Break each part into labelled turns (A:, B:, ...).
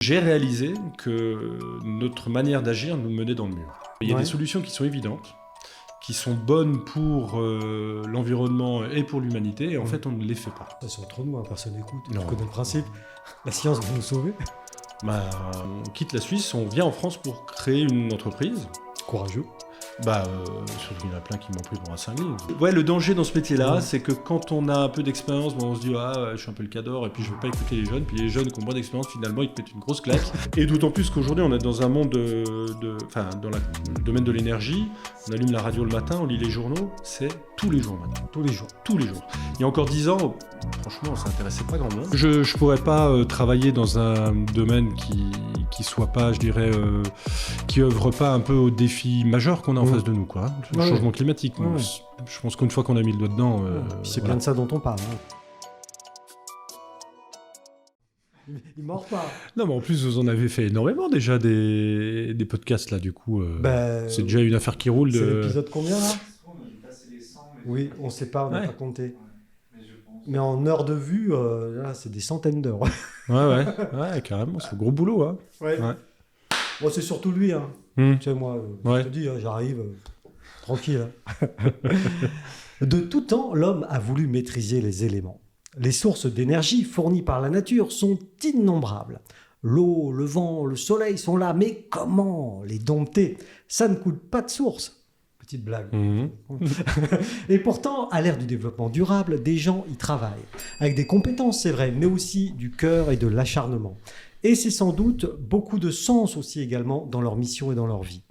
A: J'ai réalisé que notre manière d'agir nous menait dans le mur. Il y a des solutions qui sont évidentes, qui sont bonnes pour l'environnement et pour l'humanité, et en fait on ne les fait pas.
B: Ça sort trop de moi, personne n'écoute.
A: Non.
B: Tu connais le principe. La science va nous sauver.
A: On quitte la Suisse, on vient en France pour créer une entreprise.
B: Courageux.
A: Surtout qu'il y en a plein qui m'ont pris pour un cinglé. Ouais, le danger dans ce métier-là, c'est que quand on a un peu d'expérience, on se dit je suis un peu le cador et puis je veux pas écouter les jeunes. Puis les jeunes qui ont moins d'expérience, finalement, ils te mettent une grosse claque. Et d'autant plus qu'aujourd'hui, on est dans un monde dans le domaine de l'énergie. On allume la radio le matin, on lit les journaux, c'est tous les jours maintenant. Tous les jours. Il y a encore 10 ans, franchement, ça n'intéressait pas grand monde. Je pourrais pas travailler dans un domaine qui soit pas, je dirais, qui œuvre pas un peu aux défis majeurs qu'on a en face de nous, quoi. Le changement climatique. Je pense qu'une fois qu'on a mis le doigt dedans...
B: c'est bien de ça dont on parle. Il mord pas.
A: Non, mais en plus, vous en avez fait énormément déjà des podcasts, là, du coup. C'est déjà une affaire qui roule.
B: C'est l'épisode combien, là? Oui, on sait pas, on n'a pas compté. Mais en heures de vue, là, c'est des centaines d'heures.
A: Ouais, carrément, c'est un gros boulot, hein. Ouais.
B: Bon, c'est surtout lui, hein. Tu sais, moi, je te dis, j'arrive tranquille. De tout temps, l'homme a voulu maîtriser les éléments. Les sources d'énergie fournies par la nature sont innombrables. L'eau, le vent, le soleil sont là, mais comment les dompter? Ça ne coule pas de source. Petite blague. Et pourtant, à l'ère du développement durable, des gens y travaillent. Avec des compétences, c'est vrai, mais aussi du cœur et de l'acharnement. Et c'est sans doute beaucoup de sens aussi également dans leur mission et dans leur vie.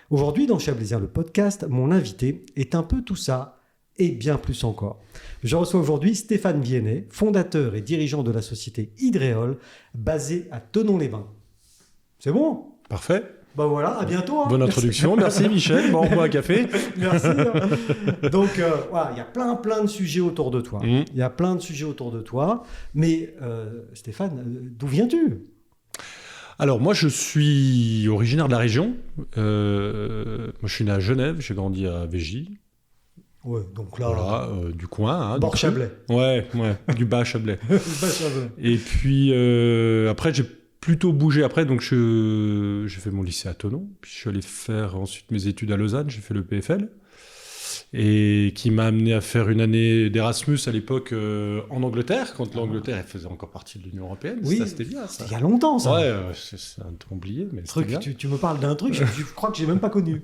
B: Aujourd'hui, dans Chablaisien le podcast, mon invité est un peu tout ça et bien plus encore. Je reçois aujourd'hui Stéphane Viennet, fondateur et dirigeant de la société Hydréol, basée à Thonon-les-Bains. C'est bon?
A: Parfait.
B: Bah voilà, à bientôt. Hein.
A: Bonne introduction, merci Michel. Bon, on boit un café.
B: Merci. Donc voilà, il y a plein de sujets autour de toi. Il y a plein de sujets autour de toi. Mais Stéphane, d'où viens-tu?
A: Alors moi je suis originaire de la région. Moi je suis né à Genève, j'ai grandi à Végy.
B: Ouais, donc là,
A: voilà, du coin. Hein,
B: Bord Chablais.
A: Ouais, du bas Chablais. Et puis après j'ai plutôt bougé après, donc j'ai fait mon lycée à Thonon, puis je suis allé faire ensuite mes études à Lausanne, j'ai fait le PFL, et qui m'a amené à faire une année d'Erasmus à l'époque en Angleterre, quand l'Angleterre elle faisait encore partie de l'Union Européenne.
B: Oui,
A: ça c'était bien. Ça.
B: Il y a longtemps ça.
A: Ouais, c'est un truc oublié, mais
B: truc,
A: bien.
B: Tu me parles d'un truc, je crois que j'ai même pas connu.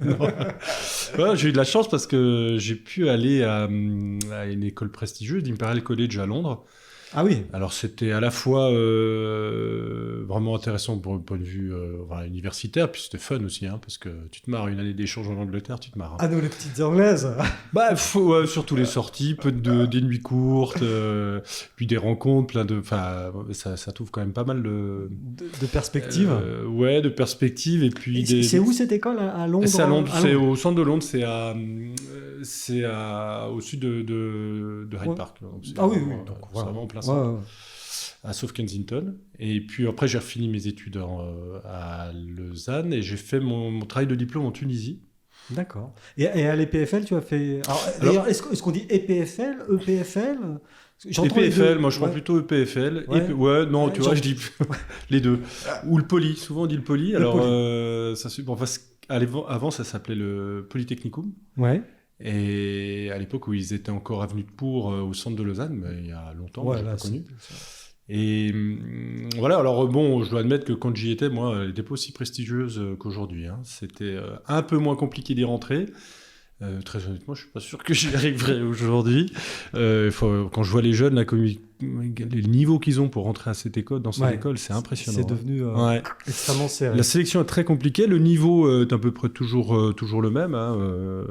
A: Ouais, j'ai eu de la chance parce que j'ai pu aller à une école prestigieuse, d'Imperial College à Londres.
B: Ah oui.
A: Alors c'était à la fois vraiment intéressant pour le point de vue universitaire, puis c'était fun aussi, hein, parce que tu te marres une année d'échange en Angleterre, tu te marres. Hein.
B: Ah nous les petites anglaises.
A: Surtout les sorties, des nuits courtes, puis des rencontres, ça t'ouvre quand même pas mal de
B: perspectives.
A: De perspectives et puis.
B: C'est où cette école à Londres?
A: C'est à Londres, c'est au centre de Londres, c'est au sud de Hyde Park. Donc
B: oui.
A: C'est vraiment en plein centre. À South Kensington. Et puis après, j'ai refini mes études à Lausanne et j'ai fait mon travail de diplôme en Tunisie.
B: D'accord. Et à l'EPFL, tu as fait... D'ailleurs, est-ce qu'on dit EPFL, EPFL?
A: EPFL, moi je prends plutôt EPFL. Je dis les deux. Ou le poly, souvent on dit le poly. Avant ça s'appelait le Polytechnicum.
B: Ouais.
A: Et à l'époque où ils étaient encore avenue de Pour au centre de Lausanne, mais il y a longtemps, je l'ai pas connu. Et voilà, alors bon, je dois admettre que quand j'y étais, moi, elle n'était pas aussi prestigieuse qu'aujourd'hui. Hein. C'était un peu moins compliqué d'y rentrer. Très honnêtement, je suis pas sûr que j'y arriverai aujourd'hui. Quand je vois les jeunes, les niveaux qu'ils ont pour rentrer à cette école, dans cette école, c'est impressionnant.
B: C'est devenu extrêmement serré.
A: La sélection est très compliquée. Le niveau est à peu près toujours le même, hein,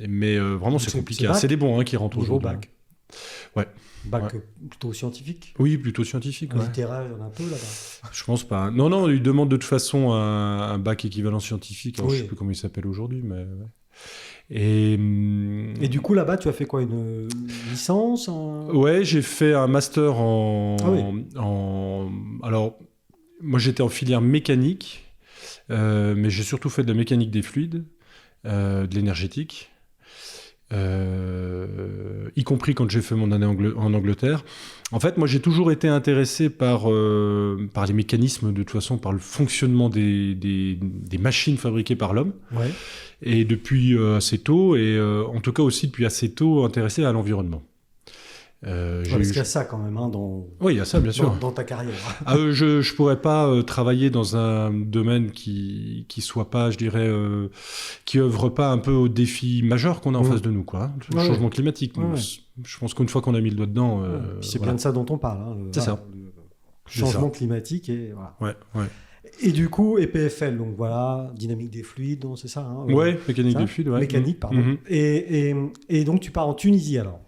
A: mais vraiment c'est compliqué. C'est des bons qui rentrent aujourd'hui.
B: Bac.
A: Ouais.
B: Bac plutôt scientifique.
A: Oui, plutôt scientifique.
B: Littéraire, il y en a un peu là-bas.
A: Je pense pas. Non, ils demandent de toute façon un bac équivalent scientifique. Alors, je sais plus comment il s'appelle aujourd'hui, mais. Ouais. Et
B: du coup, là-bas, tu as fait quoi? Une licence
A: Ouais, j'ai fait un master Alors, moi, j'étais en filière mécanique, mais j'ai surtout fait de la mécanique des fluides, de l'énergétique. y compris quand j'ai fait mon année en Angleterre. En fait, moi, j'ai toujours été intéressé par les mécanismes, de toute façon, par le fonctionnement des machines fabriquées par l'homme.
B: Ouais.
A: Et depuis assez tôt, et en tout cas aussi depuis assez tôt, intéressé à l'environnement.
B: Parce qu'il y a ça quand même,
A: oui, il y a ça, bien sûr.
B: Dans ta carrière.
A: Je ne pourrais pas travailler dans un domaine qui soit pas, je dirais, qui œuvre pas un peu aux défis majeurs qu'on a en face de nous, quoi. Le changement climatique. Je pense qu'une fois qu'on a mis le doigt dedans...
B: c'est bien de ça dont on parle.
A: C'est ça.
B: Le changement climatique et voilà.
A: Ouais.
B: Et du coup, EPFL, donc voilà, dynamique des fluides, c'est ça
A: mécanique des fluides.
B: Mécanique, pardon. Et donc tu pars en Tunisie alors.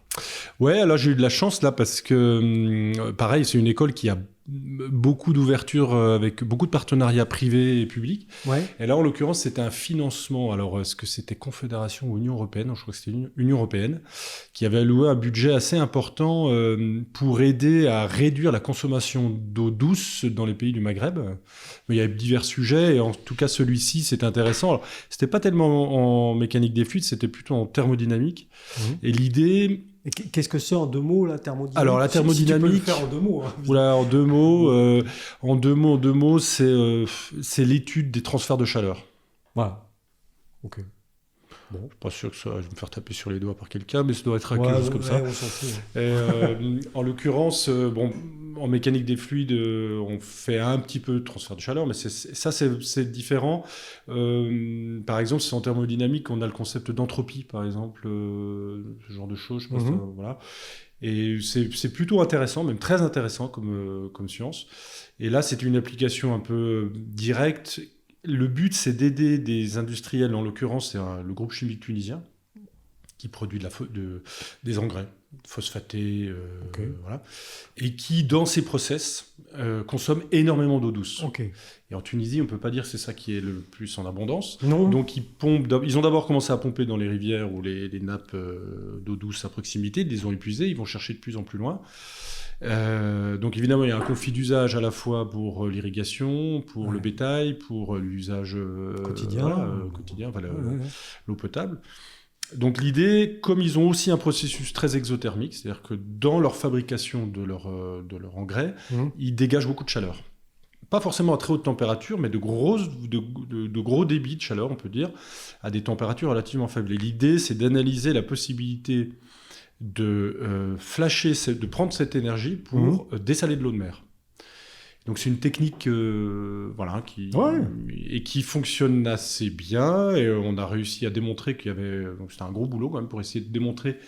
A: Ouais, alors j'ai eu de la chance là parce que, pareil, c'est une école qui a beaucoup d'ouverture avec beaucoup de partenariats privés et publics.
B: Ouais.
A: Et là, en l'occurrence, c'était un financement. Alors, est-ce que c'était Confédération ou Union Européenne ? Je crois que c'était Union Européenne qui avait alloué un budget assez important pour aider à réduire la consommation d'eau douce dans les pays du Maghreb. Mais il y avait divers sujets et en tout cas, celui-ci, c'était intéressant. Alors, c'était pas tellement en mécanique des fluides, c'était plutôt en thermodynamique. Et l'idée...
B: Qu'est-ce que c'est en 2 mots, la thermodynamique ?
A: Alors, la thermodynamique...
B: Si tu peux le faire en 2 mots.
A: Oula, en 2 mots. En deux mots, c'est l'étude des transferts de chaleur.
B: Voilà. Ok.
A: Bon. Je suis pas sûr que ça, je vais me faire taper sur les doigts par quelqu'un, mais ça doit être quelque chose comme ça.
B: On s'en fout.
A: Et, en l'occurrence, en mécanique des fluides, on fait un petit peu de transfert de chaleur, mais c'est différent. Par exemple, c'est en thermodynamique, on a le concept d'entropie, par exemple, ce genre de choses. Je pense, voilà. Et c'est plutôt intéressant, même très intéressant comme science. Et là, c'est une application un peu directe. Le but, c'est d'aider des industriels, en l'occurrence, c'est le groupe chimique tunisien, qui produit des engrais phosphatés, voilà, et qui, dans ces process, consomme énormément d'eau douce.
B: Okay.
A: Et en Tunisie, on ne peut pas dire que c'est ça qui est le plus en abondance.
B: Non.
A: Donc, ils ont d'abord commencé à pomper dans les rivières ou les nappes d'eau douce à proximité, ils les ont épuisées, ils vont chercher de plus en plus loin. Donc évidemment, il y a un conflit d'usage à la fois pour l'irrigation, pour le bétail, pour l'usage quotidien, l'eau potable. Donc l'idée, comme ils ont aussi un processus très exothermique, c'est-à-dire que dans leur fabrication de leur engrais, ils dégagent beaucoup de chaleur. Pas forcément à très haute température, mais de gros débits de chaleur, on peut dire, à des températures relativement faibles. Et l'idée, c'est d'analyser la possibilité de de prendre cette énergie pour dessaler de l'eau de mer. Donc c'est une technique qui fonctionne assez bien, et on a réussi à démontrer qu'il y avait... Donc c'était un gros boulot quand même pour essayer de démontrer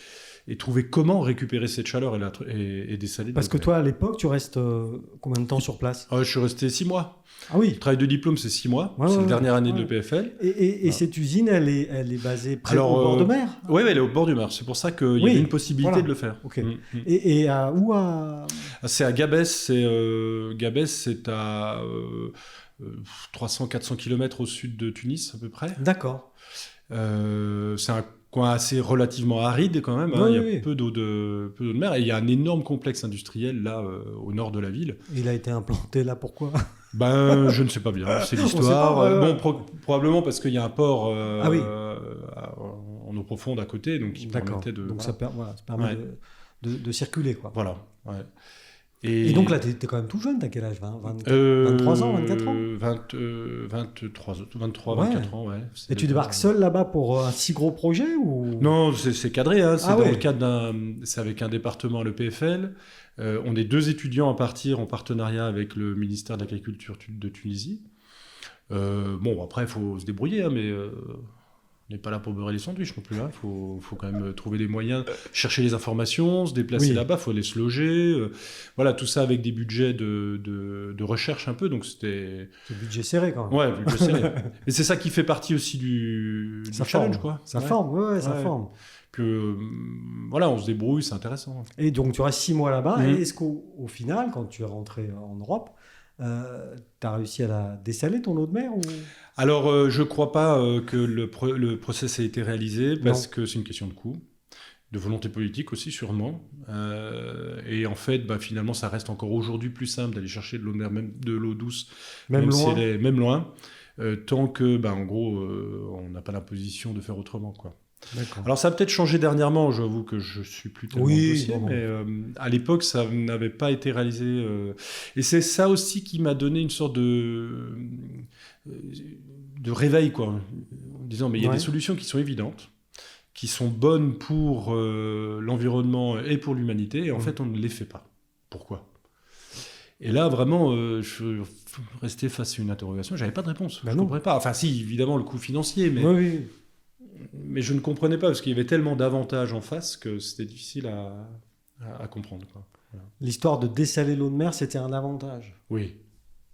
A: et trouver comment récupérer cette chaleur et dessaler.
B: Parce que toi, à l'époque, tu restes combien de temps sur place ?
A: Je suis resté 6 mois.
B: Ah oui.
A: Le travail de diplôme, c'est 6 mois. C'est la dernière année de l'EPFL.
B: Et cette usine, elle est basée au bord de mer ?
A: Oui, elle est au bord du mer. C'est pour ça qu'il y avait une possibilité de le faire.
B: Okay. Et où
A: C'est à Gabès. Gabès, c'est à 300-400 km au sud de Tunis, à peu près.
B: D'accord.
A: C'est un coin assez relativement aride quand même. Il y a peu d'eau de mer. Et il y a un énorme complexe industriel là, au nord de la ville.
B: Il a été implanté là, pourquoi ?
A: Je ne sais pas bien, c'est l'histoire. Probablement parce qu'il y a un port en eau profonde à côté, donc qui permettait de...
B: Donc ça permet de circuler, quoi.
A: Voilà, ouais.
B: Et donc là, tu es quand même tout jeune, t'as quel âge ? 23 ans, 24 ans
A: 24 ans, ouais.
B: Et tu débarques seul là-bas pour un si gros projet ou...
A: Non, c'est cadré, c'est dans le cadre c'est avec un département, le PFL. On est 2 étudiants à partir en partenariat avec le ministère de l'Agriculture de Tunisie. Après, il faut se débrouiller, mais... On n'est pas là pour beurrer les sandwichs non plus. Il faut quand même trouver des moyens, chercher les informations, se déplacer là-bas, il faut aller se loger. Voilà, tout ça avec des budgets de recherche un peu. Donc c'était...
B: C'est budget serré quand même.
A: Ouais, budget serré. Et c'est ça qui fait partie aussi du challenge, quoi.
B: Ça forme, ça forme.
A: On se débrouille, c'est intéressant.
B: Et donc tu restes 6 mois là-bas. Et est-ce qu'au final, quand tu es rentré en Europe, tu as réussi à la dessaler, ton eau de mer ou...
A: Alors, je ne crois pas que le process ait été réalisé, parce que c'est une question de coût, de volonté politique aussi, sûrement. Et en fait, finalement, ça reste encore aujourd'hui plus simple d'aller chercher de l'eau de mer, même de l'eau douce, même loin. Si elle est même loin, tant que, en gros, on n'a pas la position de faire autrement, quoi.
B: D'accord.
A: Alors ça a peut-être changé dernièrement, j'avoue que je suis plus tellement dossier,
B: bon.
A: mais à l'époque ça n'avait pas été réalisé. Et c'est ça aussi qui m'a donné une sorte de réveil, quoi, en disant mais il y a des solutions qui sont évidentes, qui sont bonnes pour l'environnement et pour l'humanité, et en fait on ne les fait pas. Pourquoi ? Et là, vraiment, je restais face à une interrogation. J'avais pas de réponse. Je ne comprenais pas. Enfin, si, évidemment, le coût financier, mais je ne comprenais pas parce qu'il y avait tellement d'avantages en face que c'était difficile à comprendre, quoi. Voilà.
B: L'histoire de dessaler l'eau de mer, c'était un avantage.
A: Oui.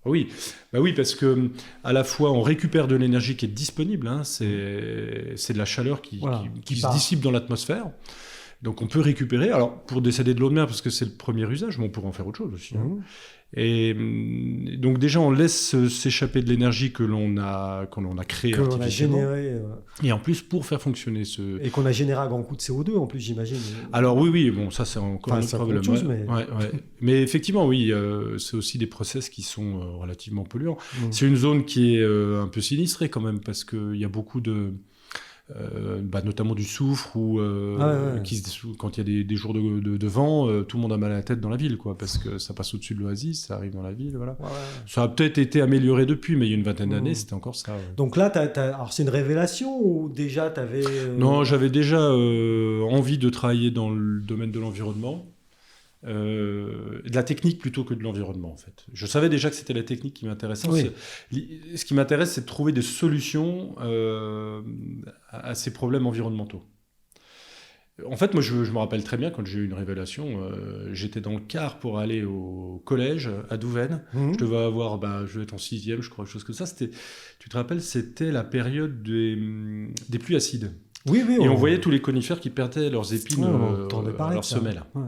A: Oui. Bah oui, parce que à la fois on récupère de l'énergie qui est disponible. Hein, c'est de la chaleur qui se dissipe dans l'atmosphère. Donc on peut récupérer, alors pour dessaler de l'eau de mer, parce que c'est le premier usage, mais on pourrait en faire autre chose aussi. Hein. Et donc déjà on laisse s'échapper de l'énergie que l'on a créée artificiellement. Que l'on a générée. Et en plus pour faire fonctionner ce...
B: Et qu'on a généré à grand coup de CO2 en plus, j'imagine.
A: Alors oui, bon ça c'est encore un autre problème.
B: Chose,
A: mais effectivement oui, c'est aussi des process qui sont relativement polluants. C'est une zone qui est un peu sinistrée quand même, parce qu'il y a beaucoup de... notamment du soufre ou quand il y a des jours de vent, tout le monde a mal à la tête dans la ville, quoi, parce que ça passe au-dessus de l'oasis, ça arrive dans la ville, voilà. Ça a peut-être été amélioré depuis, mais il y a une vingtaine d'années, c'était encore ça. Ouais.
B: Donc là, alors c'est une révélation ou déjà tu avais...
A: Non, j'avais déjà envie de travailler dans le domaine de l'environnement. De la technique plutôt que de l'environnement, en fait. Je savais déjà que c'était la technique qui m'intéressait.
B: Oui.
A: Ce qui m'intéresse, c'est de trouver des solutions à ces problèmes environnementaux. En fait, moi, je me rappelle très bien quand j'ai eu une révélation. J'étais dans le car pour aller au collège à Douvaine. Je devais avoir, je devais être en 6e, je crois, quelque chose comme ça. Tu te rappelles, c'était la période des pluies acides.
B: Oui.
A: Et on voyait tous les conifères qui perdaient leurs épines à leur semelle. Ouais.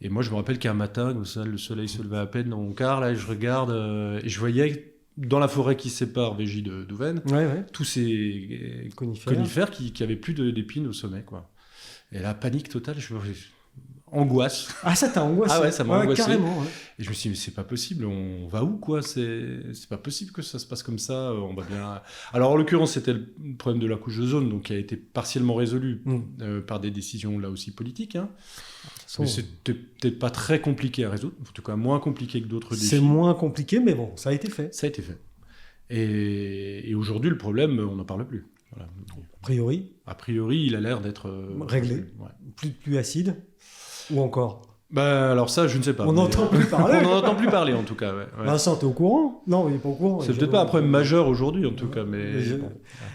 A: Et moi, je me rappelle qu'un matin, comme ça, le soleil se levait à peine dans mon car, là, et je regarde, et je voyais dans la forêt qui sépare Végy de Douvaine, tous ces conifères qui avaient plus d'épines au sommet, quoi. Et là, panique totale, angoisse.
B: Ah, ça t'a angoissé?
A: Ah ouais, ça m'a angoissé.
B: Carrément, ouais.
A: Et je me suis dit, mais c'est pas possible, on va où, quoi? C'est pas possible que ça se passe comme ça, on va bien... Alors, en l'occurrence, c'était le problème de la couche d'ozone, donc qui a été partiellement résolu par des décisions, là aussi, politiques, hein. Mais c'était peut-être pas très compliqué à résoudre, en tout cas moins compliqué que d'autres défis.
B: C'est moins compliqué, mais bon, ça a été fait.
A: Ça a été fait. Et aujourd'hui, le problème, on n'en parle plus. Voilà. A priori, il a l'air d'être...
B: réglé. Plus acide. Ou encore?
A: Alors ça, je ne sais pas.
B: On n'entend plus parler.
A: On n'en entend plus parler, en tout cas. Ouais.
B: Vincent, t'es au courant? Non, il n'est pas au courant.
A: C'est peut-être pas un problème majeur aujourd'hui, en tout cas. Mais...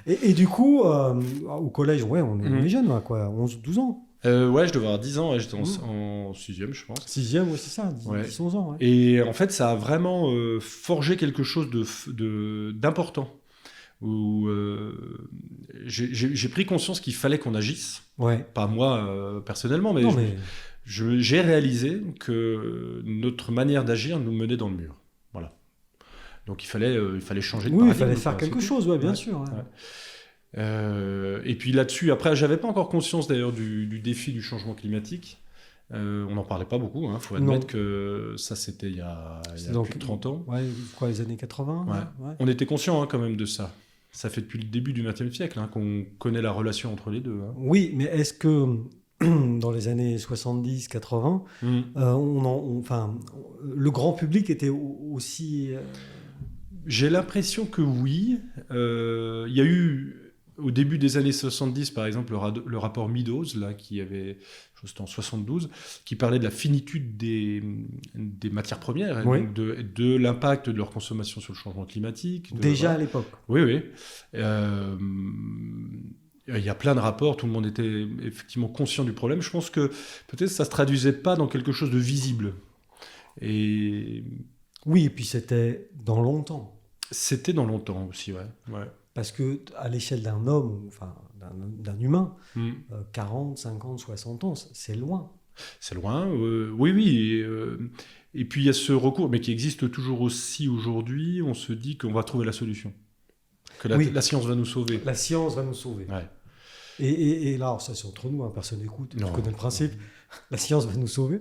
B: Et du coup, au collège, on est jeune, là, quoi, 11-12 ans.
A: Je devais avoir 10 ans, j'étais en 6e, je pense.
B: 6e, oui, c'est ça, 10-11 ans. Ouais.
A: Et en fait, ça a vraiment forgé quelque chose d'important. Où j'ai pris conscience qu'il fallait qu'on agisse. Pas moi personnellement, mais j'ai réalisé que notre manière d'agir nous menait dans le mur. Voilà. Donc il fallait changer de paradigme.
B: Oui, il fallait faire quelque chose, bien sûr.
A: Et puis là-dessus, après, j'avais pas encore conscience d'ailleurs du défi du changement climatique. On n'en parlait pas beaucoup, faut admettre que ça c'était il y a plus de 30 ans.
B: Les années 80
A: On était conscient quand même de ça. Ça fait depuis le début du XXe siècle qu'on connaît la relation entre les deux.
B: Oui, mais est-ce que dans les années 70-80, le grand public était aussi...
A: J'ai l'impression que oui. Il y a eu, au début des années 70, par exemple, le rapport Meadows, là, qui avait, je pense que c'était en 72, qui parlait de la finitude des matières premières, et donc de l'impact de leur consommation sur le changement climatique.
B: Déjà à l'époque.
A: Oui. Il y a plein de rapports, tout le monde était effectivement conscient du problème. Je pense que peut-être ça ne se traduisait pas dans quelque chose de visible.
B: Oui, et puis c'était dans longtemps.
A: C'était dans longtemps aussi, ouais.
B: Parce qu'à l'échelle d'un homme, enfin d'un humain, 40, 50, 60 ans, c'est loin.
A: C'est loin, oui. Et puis il y a ce recours, mais qui existe toujours aussi aujourd'hui, on se dit qu'on va trouver la solution. Que la science va nous sauver.
B: La science va nous sauver.
A: Ouais.
B: Et là, ça c'est entre nous, personne n'écoute, tu connais le principe. La science va nous sauver.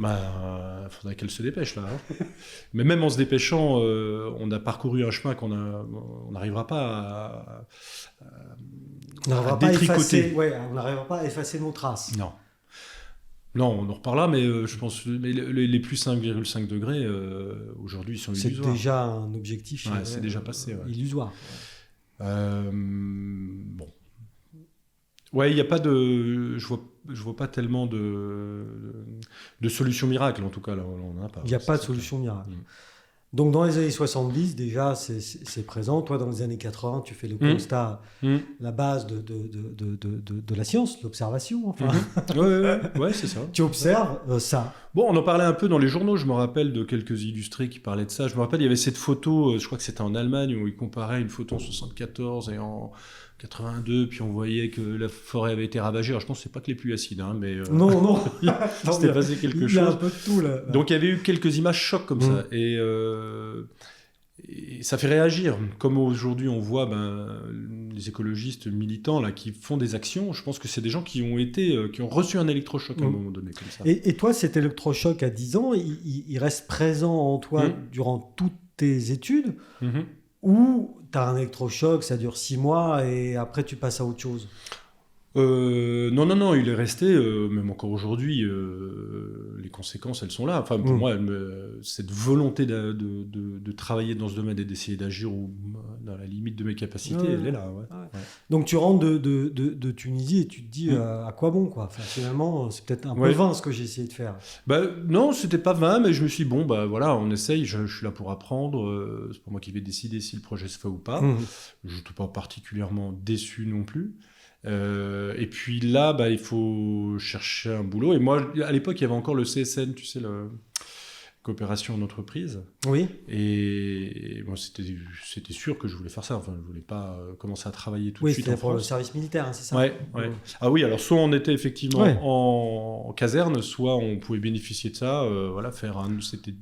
A: Faudrait qu'elle se dépêche là. Mais même en se dépêchant, on a parcouru un chemin on n'arrivera pas à détricoter.
B: On n'arrivera pas à effacer nos traces.
A: Non. Non, on en reparlera, mais je pense les plus 5,5 degrés, aujourd'hui, ils sont illusoires.
B: C'est déjà un objectif
A: c'est déjà passé,
B: illusoire.
A: Bon. Ouais, il n'y a pas de... Je vois pas tellement de solution miracle, en tout cas. Là, on en a pas.
B: Il n'y a pas de solution miracle. Donc, dans les années 70, déjà, c'est présent. Toi, dans les années 80, tu fais le constat, la base de la science, l'observation. Enfin.
A: Ouais, c'est ça.
B: Tu observes ça.
A: Bon, on en parlait un peu dans les journaux. Je me rappelle de quelques illustrés qui parlaient de ça. Je me rappelle, il y avait cette photo, je crois que c'était en Allemagne, où ils comparaient une photo en 74 et en 82, puis on voyait que la forêt avait été ravagée. Alors, je pense que c'est pas que les pluies acides, mais...
B: Non.
A: C'était passé quelque chose.
B: Il y a un peu de tout, là.
A: Donc, il y avait eu quelques images chocs comme ça. Et ça fait réagir. Comme aujourd'hui, on voit les écologistes militants là, qui font des actions. Je pense que c'est des gens qui ont reçu un électrochoc à un moment donné, comme ça.
B: Et toi, cet électrochoc à 10 ans, il reste présent en toi durant toutes tes études ou tu as un électrochoc, ça dure 6 mois et après tu passes à autre chose?
A: Non, il est resté, même encore aujourd'hui, les conséquences, elles sont là. Enfin, pour moi, cette volonté de travailler dans ce domaine et d'essayer d'agir dans la limite de mes capacités, elle est là. Ouais.
B: Donc, tu rentres de Tunisie et tu te dis à quoi bon, quoi. Enfin, finalement, c'est peut-être un peu vain ce que j'ai essayé de faire.
A: Non, c'était pas vain, mais je me suis dit, voilà, on essaye, je suis là pour apprendre, c'est pas moi qui vais décider si le projet se fait ou pas. Je n'étais pas particulièrement déçu non plus. Et puis là, il faut chercher un boulot. Et moi, à l'époque, il y avait encore le CSN, tu sais, la coopération en entreprise.
B: Oui.
A: Et moi, c'était sûr que je voulais faire ça. Enfin, je voulais pas commencer à travailler tout de suite en France.
B: Pour le service militaire, c'est ça?
A: Ouais. Ah oui, alors soit on était effectivement en caserne, soit on pouvait bénéficier de ça. C'était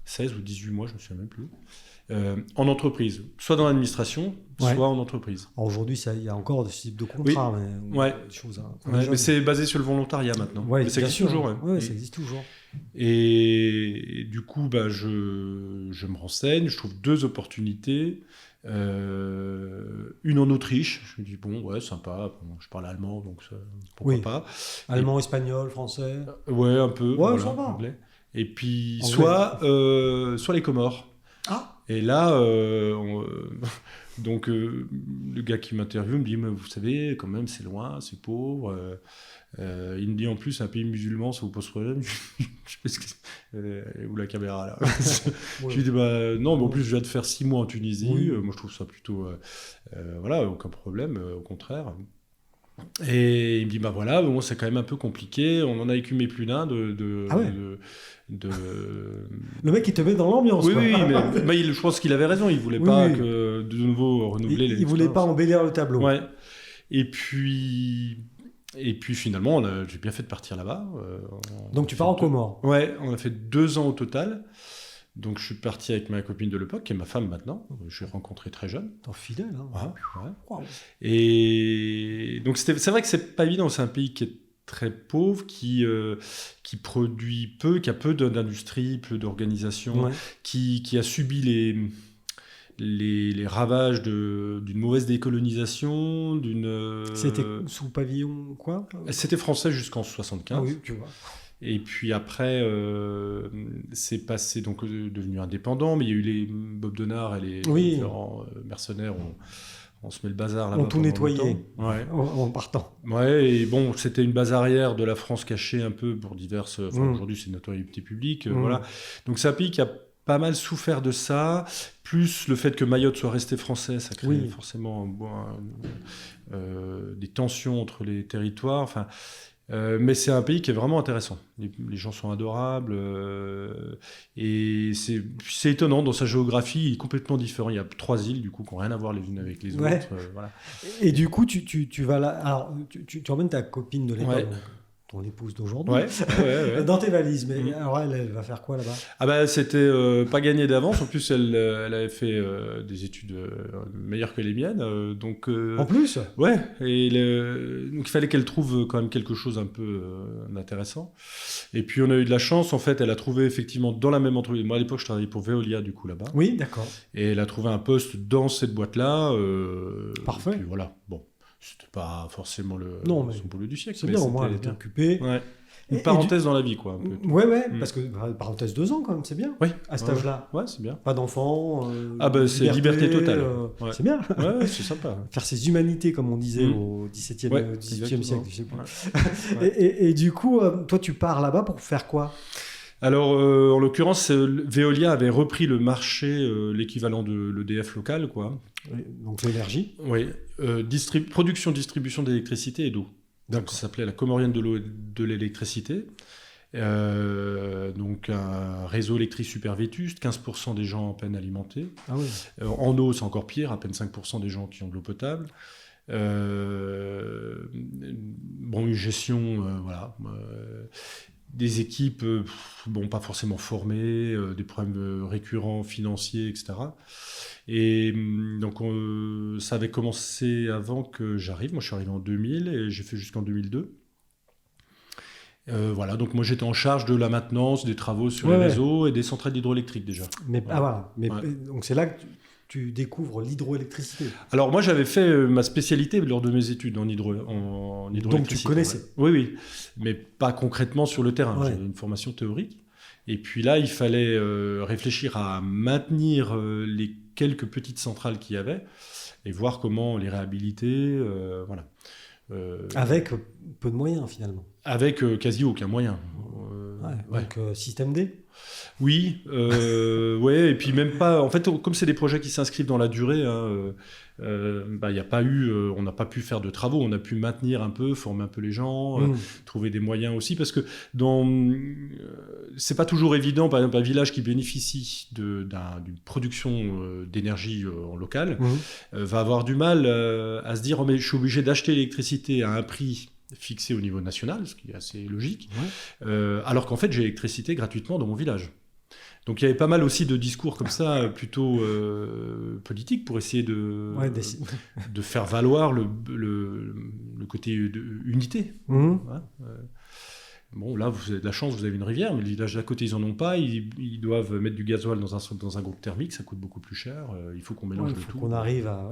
A: 16 ou 18 mois, je me souviens même plus. En entreprise, soit dans l'administration, soit en entreprise.
B: Alors aujourd'hui, il y a encore ce type de contrat,
A: mais
B: des choses.
A: Mais c'est basé sur le volontariat maintenant. Mais ça existe toujours.
B: Ça existe toujours.
A: Et du coup, je me renseigne, je trouve 2 opportunités. Une en Autriche, je me dis sympa, je parle allemand, donc pourquoi pas.
B: Allemand, espagnol, français.
A: Un peu.
B: Ça va.
A: Anglais. Et puis soit les Comores.
B: Ah.
A: Et là, donc le gars qui m'interviewe me dit, mais vous savez, quand même, c'est loin, c'est pauvre. Il me dit en plus, c'est un pays musulman, ça vous pose problème? Où la caméra là? Je lui dis, non, mais en plus, je viens de faire 6 mois en Tunisie. Moi, je trouve ça plutôt, aucun problème, au contraire. Et il me dit, c'est quand même un peu compliqué. On en a écumé plus d'un le
B: mec, il te met dans l'ambiance.
A: Oui, mais je pense qu'il avait raison. Il voulait pas que de nouveau renouveler les.
B: Il voulait pas embellir le tableau.
A: Ouais. Et puis finalement, j'ai bien fait de partir là-bas.
B: Donc tu pars en Comores.
A: Ouais, on a fait 2 ans au total. Donc je suis parti avec ma copine de l'époque, qui est ma femme maintenant. Je l'ai rencontrée très jeune.
B: T'es fidèle, hein.
A: Ouais. Wow. Et donc c'est vrai que c'est pas évident. C'est un pays qui est très pauvre, qui produit peu, qui a peu d'industrie, peu d'organisation, qui a subi les ravages d'une mauvaise décolonisation,
B: C'était sous pavillon quoi?
A: C'était français jusqu'en 75.
B: Ah oui, tu vois.
A: Et puis après, c'est passé donc devenu indépendant, mais il y a eu les Bob Denard et les différents mercenaires. On se met le bazar là-bas.
B: On tout nettoyé en partant.
A: Ouais, et bon, c'était une base arrière de la France cachée un peu pour diverses... Aujourd'hui, c'est une notoriété publique. Voilà. Donc, c'est un pays qui a pas mal souffert de ça, plus le fait que Mayotte soit resté français, ça crée forcément des tensions entre les territoires. Enfin... mais c'est un pays qui est vraiment intéressant. Les gens sont adorables et c'est étonnant dans sa géographie, il est complètement différent. Il y a 3 îles du coup qui n'ont rien à voir les unes avec les autres. Voilà.
B: Et du coup, tu vas là. Alors, tu emmènes ta copine de l'époque. ton épouse d'aujourd'hui,
A: ouais.
B: dans tes valises. Mais alors, elle va faire quoi là-bas?
A: Ah bah, c'était pas gagné d'avance. En plus, elle avait fait des études meilleures que les miennes. Donc,
B: en plus?
A: Ouais. Et donc, il fallait qu'elle trouve quand même quelque chose un peu intéressant. Et puis, on a eu de la chance. En fait, elle a trouvé effectivement dans la même entreprise. Moi, à l'époque, je travaillais pour Veolia, du coup, là-bas.
B: Oui, d'accord.
A: Et elle a trouvé un poste dans cette boîte-là.
B: Parfait.
A: Et puis, voilà. Bon. C'était pas forcément son boulot du siècle.
B: C'est bien, au moins, elle était occupée.
A: Ouais. Une parenthèse dans la vie, quoi. Un peu.
B: Ouais, parce que parenthèse 2 ans, quand même, c'est bien.
A: Oui.
B: À cet âge-là.
A: Ouais, c'est bien.
B: Pas d'enfant.
A: C'est liberté totale. Ouais.
B: C'est bien.
A: Ouais, c'est sympa.
B: Faire ses humanités, comme on disait au XVIIe siècle. Je sais plus. Et du coup, toi, tu pars là-bas pour faire quoi?
A: Alors, en l'occurrence, Veolia avait repris le marché, l'équivalent de l'EDF local, quoi.
B: Donc l'énergie.
A: Oui. Production, distribution d'électricité et d'eau. Donc, ça s'appelait la Comorienne de l'eau et de l'électricité. Donc, un réseau électrique super vétuste, 15% des gens à peine alimentés.
B: Ah oui.
A: En eau, c'est encore pire, à peine 5% des gens qui ont de l'eau potable. Une gestion, voilà. Des équipes, pas forcément formées, des problèmes récurrents financiers, etc. Et donc, ça avait commencé avant que j'arrive. Moi, je suis arrivé en 2000 et j'ai fait jusqu'en 2002. Voilà, donc moi, j'étais en charge de la maintenance, des travaux sur les réseaux et des centrales hydroélectriques déjà.
B: Donc, c'est là que tu découvres l'hydroélectricité.
A: Alors moi, j'avais fait ma spécialité lors de mes études en hydroélectricité.
B: Donc tu connaissais.
A: Oui, mais pas concrètement sur le terrain. J'avais une formation théorique. Et puis là, il fallait réfléchir à maintenir les quelques petites centrales qu'il y avait et voir comment les réhabiliter. Voilà.
B: Avec peu de moyens, finalement.
A: Avec quasi aucun moyen.
B: Donc système D.
A: Oui, et puis même pas. En fait, comme c'est des projets qui s'inscrivent dans la durée, y a pas eu, on n'a pas pu faire de travaux, on a pu maintenir un peu, former un peu les gens, trouver des moyens aussi, parce que c'est pas toujours évident. Par exemple, un village qui bénéficie d'une production d'énergie en local va avoir du mal à se dire mais je suis obligé d'acheter l'électricité à un prix fixé au niveau national, ce qui est assez logique, alors qu'en fait j'ai l'électricité gratuitement dans mon village. Donc il y avait pas mal aussi de discours comme ça, plutôt politiques, pour essayer de faire valoir le côté unité. Bon, là, vous avez de la chance, vous avez une rivière, mais le village d'à côté, ils n'en ont pas. Ils doivent mettre du gasoil dans un groupe thermique, ça coûte beaucoup plus cher. Il faut qu'on mélange le tout.
B: Qu'on arrive à...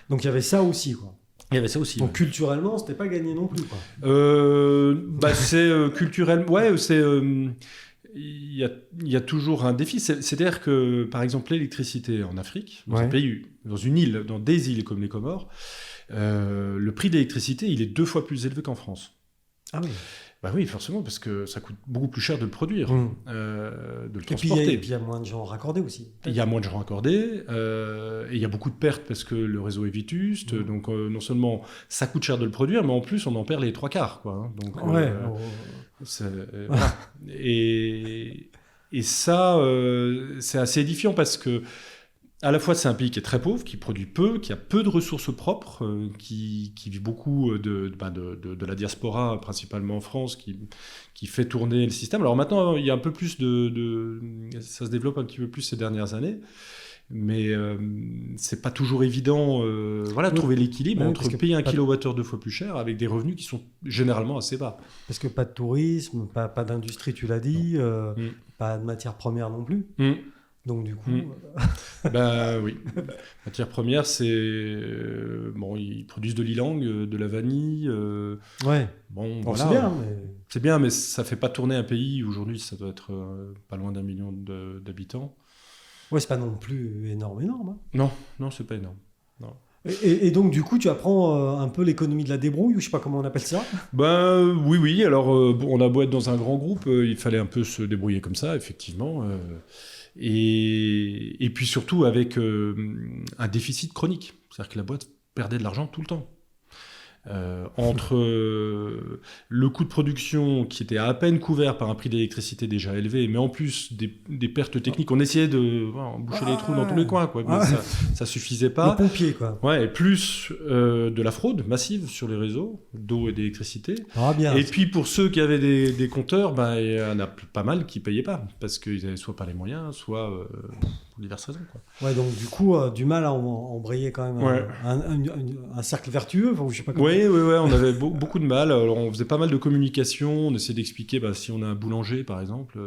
B: Donc il y avait ça aussi, quoi.
A: Il y avait ça aussi.
B: Donc culturellement, c'était pas gagné non plus, quoi.
A: C'est culturel. Il y a toujours un défi. C'est-à-dire que, par exemple, l'électricité en Afrique, dans un pays, dans des îles comme les Comores, le prix de l'électricité, il est 2 fois plus élevé qu'en France.
B: Ah oui.
A: Bah oui, forcément, parce que ça coûte beaucoup plus cher de le produire, de le transporter.
B: Et puis il y a moins de gens raccordés aussi.
A: Il y a moins de gens raccordés, et il y a beaucoup de pertes parce que le réseau est vétuste. Donc non seulement ça coûte cher de le produire, mais en plus on en perd les 3/4, quoi. Donc, voilà. Et ça, c'est assez édifiant parce que à la fois, c'est un pays qui est très pauvre, qui produit peu, qui a peu de ressources propres, qui vit beaucoup de la diaspora, principalement en France, qui fait tourner le système. Alors maintenant, il y a un peu plus ça se développe un petit peu plus ces dernières années, mais c'est pas toujours évident de trouver l'équilibre entre payer un kilowattheure 2 fois plus cher avec des revenus qui sont généralement assez bas.
B: Parce que pas de tourisme, pas d'industrie, tu l'as dit, pas de matières premières non plus. Donc du coup...
A: oui. Matière première, c'est... ils produisent de l'ilang, de la vanille.
B: C'est bien, mais...
A: C'est bien, mais ça fait pas tourner un pays. Aujourd'hui, ça doit être pas loin d'1 million d'habitants.
B: Ouais, c'est pas non plus énorme.
A: Hein. Non, c'est pas énorme. Non.
B: Et donc, du coup, tu apprends un peu l'économie de la débrouille, ou je sais pas comment on appelle ça.
A: Oui. Alors, on a beau être dans un grand groupe, il fallait un peu se débrouiller comme ça, effectivement. Et puis surtout avec un déficit chronique. C'est-à-dire que la boîte perdait de l'argent tout le temps. entre le coût de production qui était à peine couvert par un prix d'électricité déjà élevé, mais en plus des pertes techniques, on essayait de boucher les trous dans tous les coins, quoi, mais ça suffisait pas.
B: Le pompier, quoi.
A: Ouais, et plus de la fraude massive sur les réseaux d'eau et d'électricité.
B: Bien.
A: Et puis pour ceux qui avaient des compteurs, il y en a pas mal qui payaient pas, parce qu'ils n'avaient soit pas les moyens, soit pour diverses raisons, quoi.
B: Ouais, donc du coup, du mal à embrayer quand même un cercle vertueux, je sais pas comment.
A: Oui, on avait beaucoup de mal. Alors, on faisait pas mal de communication, on essayait d'expliquer si on a un boulanger, par exemple,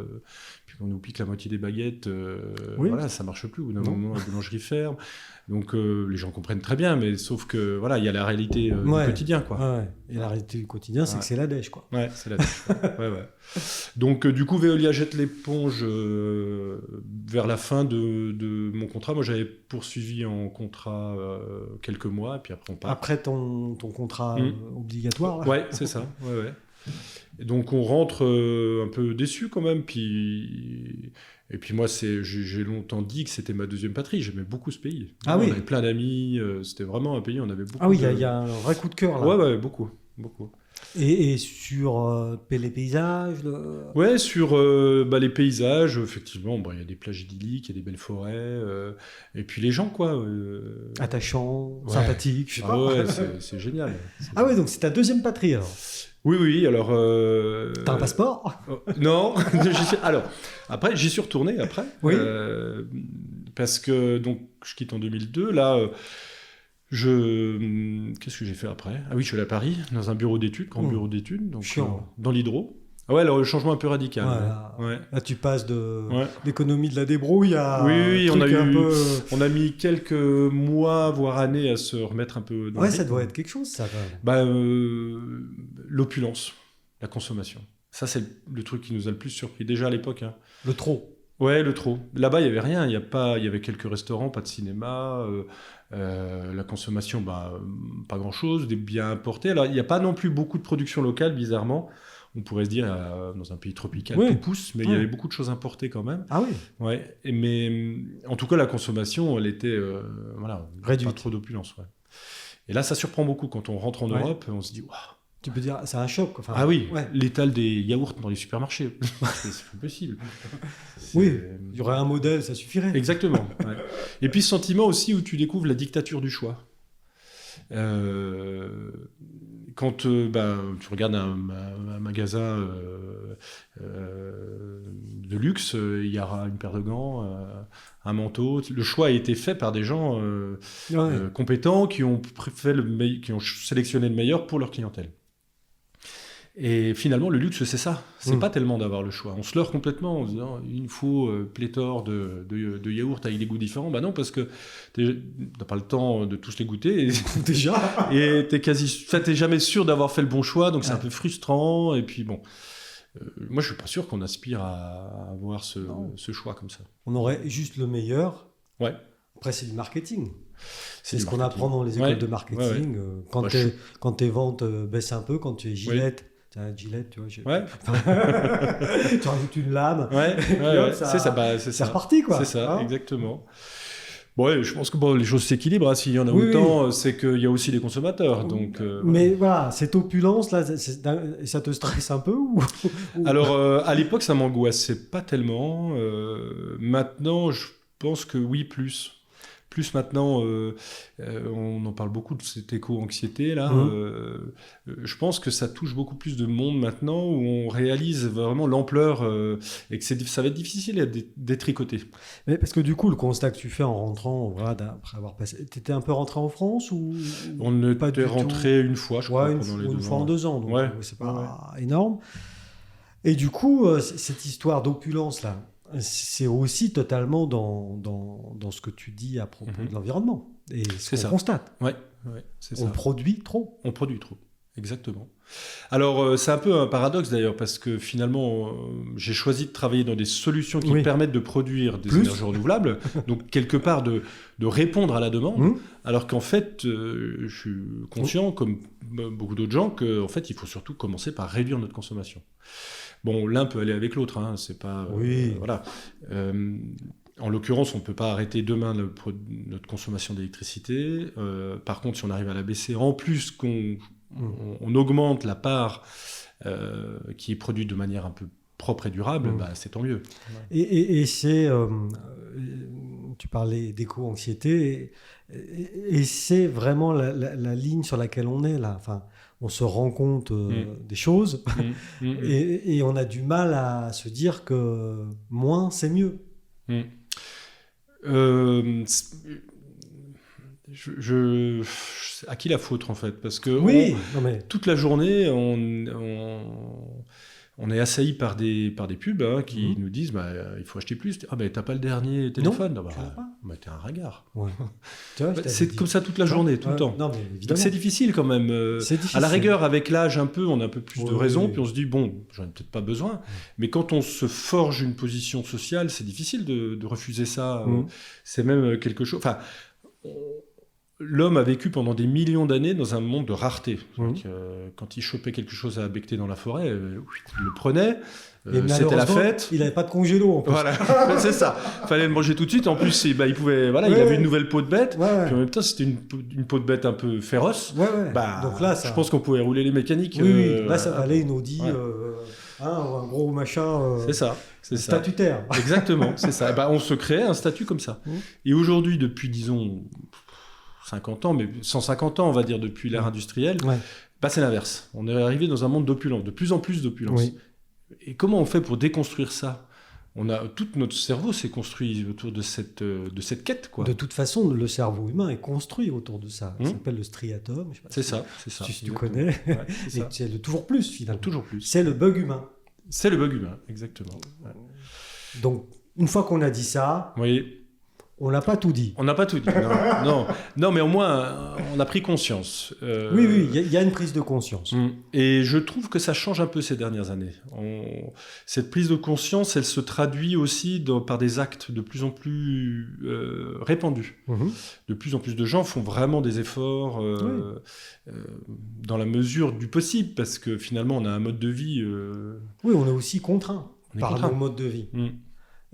A: puis qu'on nous pique la moitié des baguettes, voilà, ça marche plus. Au bout d'un moment, la boulangerie ferme. Donc les gens comprennent très bien, mais sauf que voilà, il y a la réalité du quotidien, quoi.
B: Ouais. Et la réalité du quotidien, c'est que c'est la dèche, quoi.
A: Ouais, c'est la dèche. Ouais. Donc du coup, Veolia jette l'éponge vers la fin de mon contrat. Moi, j'avais poursuivi en contrat quelques mois, et puis après on part.
B: Après ton contrat obligatoire. Là.
A: Ouais, c'est ça. Ouais. Et donc on rentre un peu déçu quand même, Et puis moi, j'ai longtemps dit que c'était ma deuxième patrie. J'aimais beaucoup ce pays. On avait plein d'amis. C'était vraiment un pays où on avait beaucoup.
B: Ah oui, il y a un vrai coup de cœur là.
A: Ouais, beaucoup.
B: Et sur les paysages
A: Ouais, sur les paysages, effectivement, il y a des plages idylliques, il y a des belles forêts, et puis les gens, quoi.
B: Attachants, sympathiques, je sais pas.
A: Ouais, c'est génial.
B: Ah ouais, donc c'est ta deuxième patrie alors.
A: Oui, alors...
B: T'as un passeport ?
A: Non, alors, après, j'y suis retourné, après, parce que, donc, je quitte en 2002, là, qu'est-ce que j'ai fait après ? Ah oui, je suis allé à Paris, dans un bureau d'études, grand bureau d'études, donc, dans l'hydro. Ah ouais, alors le changement un peu radical.
B: Ouais. Là, tu passes d'économie de la débrouille à...
A: Oui, on a mis quelques mois, voire années, à se remettre un peu dans le rythme.
B: Ça doit être quelque chose, ça, quand même.
A: L'opulence, la consommation. Ça, c'est le truc qui nous a le plus surpris, déjà à l'époque. Hein.
B: Le trop.
A: Ouais, le trop. Là-bas, il n'y avait rien. Il y avait quelques restaurants, pas de cinéma. La consommation, pas grand-chose. Des biens importés. Alors, il n'y a pas non plus beaucoup de production locale, bizarrement. On pourrait se dire, dans un pays tropical, tout pousse, mais il y avait beaucoup de choses importées quand même.
B: Ah oui.
A: Ouais. Mais en tout cas, la consommation, elle était
B: réduite.
A: Pas trop d'opulence. Ouais. Et là, ça surprend beaucoup quand on rentre en Europe. On se dit, waouh.
B: Tu peux dire, c'est un choc. Enfin,
A: ah oui, l'étal des yaourts dans les supermarchés, c'est pas possible.
B: Oui, il y aurait un modèle, ça suffirait.
A: Exactement. Ouais. Et puis ce sentiment aussi où tu découvres la dictature du choix. Quand tu regardes un magasin de luxe, il y aura une paire de gants, un manteau. Le choix a été fait par des gens compétents qui ont sélectionné le meilleur pour leur clientèle. Et finalement, le luxe, c'est ça. C'est pas tellement d'avoir le choix. On se leurre complètement en disant il faut pléthore de yaourts avec des goûts différents. Non, parce que t'as pas le temps de tous les goûter.
B: Déjà.
A: Et t'es jamais sûr d'avoir fait le bon choix, donc c'est un peu frustrant. Et puis bon, moi, je suis pas sûr qu'on aspire à avoir ce choix comme ça.
B: On aurait juste le meilleur.
A: Ouais.
B: Après, c'est du marketing. C'est ce qu'on apprend dans les écoles de marketing.
A: Ouais.
B: Quand tes ventes baissent un peu, quand tu es Gillette, Gillette, tu vois. Tu rajoutes une lame. C'est reparti, quoi.
A: C'est ça, exactement. Bon, je pense que les choses s'équilibrent. S'il y en a autant, c'est qu'il y a aussi des consommateurs. Donc,
B: mais voilà, cette opulence, là, ça te stresse un peu ou...
A: Alors, à l'époque, ça m'angoissait pas tellement. Maintenant, je pense que oui, plus. Plus maintenant, on en parle beaucoup de cette éco-anxiété là. Je pense que ça touche beaucoup plus de monde maintenant où on réalise vraiment l'ampleur et que ça va être difficile à détricoter.
B: Mais parce que du coup, le constat que tu fais en rentrant, après avoir passé, t'étais un peu rentré en France ou
A: on était rentré une fois, je crois, pendant les 2 ans.
B: Une fois en 2 ans, donc c'est pas énorme. Et du coup, cette histoire d'opulence là. C'est aussi totalement dans ce que tu dis à propos de l'environnement. Et ce qu'on constate.
A: Ouais, c'est ça.
B: On produit trop.
A: On produit trop, exactement. Alors, c'est un peu un paradoxe d'ailleurs, parce que finalement, j'ai choisi de travailler dans des solutions qui permettent de produire des énergies renouvelables, donc quelque part de répondre à la demande, alors qu'en fait, je suis conscient, comme beaucoup d'autres gens, qu'en fait, il faut surtout commencer par réduire notre consommation. Bon, l'un peut aller avec l'autre, hein, c'est pas... voilà. En l'occurrence, on ne peut pas arrêter demain notre consommation d'électricité. Par contre, si on arrive à la baisser, en plus qu'on on augmente la part qui est produite de manière un peu propre et durable, c'est tant mieux.
B: Et c'est... tu parlais d'éco-anxiété, et c'est vraiment la ligne sur laquelle on est là. Enfin, on se rend compte des choses et on a du mal à se dire que moins, c'est mieux.
A: À qui la faute en fait? Parce que toute la journée, on est assailli par des pubs qui nous disent il faut acheter plus. Ah t'as pas le dernier téléphone? T'es un ringard. Ouais. C'est comme ça toute la journée, tout le temps. Non, donc c'est difficile quand même. À la rigueur, avec l'âge un peu, on a un peu plus de raison, puis on se dit j'en ai peut-être pas besoin. Mais quand on se forge une position sociale, c'est difficile de refuser ça. C'est même quelque chose. Enfin, l'homme a vécu pendant des millions d'années dans un monde de rareté. Donc, quand il chopait quelque chose à becqueter dans la forêt, il le prenait. C'était la fête.
B: Il n'avait pas de congélo en plus.
A: Voilà, c'est ça. Il fallait le manger tout de suite. En plus, il pouvait. Voilà, il avait une nouvelle peau de bête. Puis en même temps, c'était une peau de bête un peu féroce.
B: Donc là,
A: je pense qu'on pouvait rouler les mécaniques.
B: Là, ça valait une Audi, un gros machin.
A: C'est ça.
B: Statutaire.
A: Exactement, c'est ça. On se créait un statut comme ça. Et aujourd'hui, depuis, disons, 50 ans, mais 150 ans, on va dire, depuis l'ère industrielle, c'est l'inverse. On est arrivé dans un monde d'opulence, de plus en plus d'opulence. Et comment on fait pour déconstruire ça? Tout notre cerveau s'est construit autour de cette quête, quoi.
B: De toute façon, le cerveau humain est construit autour de ça. Ça s'appelle le striatum. Je sais pas
A: c'est ça.
B: Si tu connais. Et c'est le toujours plus, finalement.
A: Toujours plus.
B: C'est le bug humain.
A: C'est le bug humain, exactement.
B: Donc, une fois qu'on a dit ça... On n'a pas tout dit.
A: On n'a pas tout dit, non, mais au moins, on a pris conscience.
B: Oui, il y a une prise de conscience.
A: Et je trouve que ça change un peu ces dernières années. Cette prise de conscience, elle se traduit aussi par des actes de plus en plus répandus. De plus en plus de gens font vraiment des efforts dans la mesure du possible, parce que finalement, on a un mode de vie...
B: Oui, on est aussi contraint par nos modes de vie.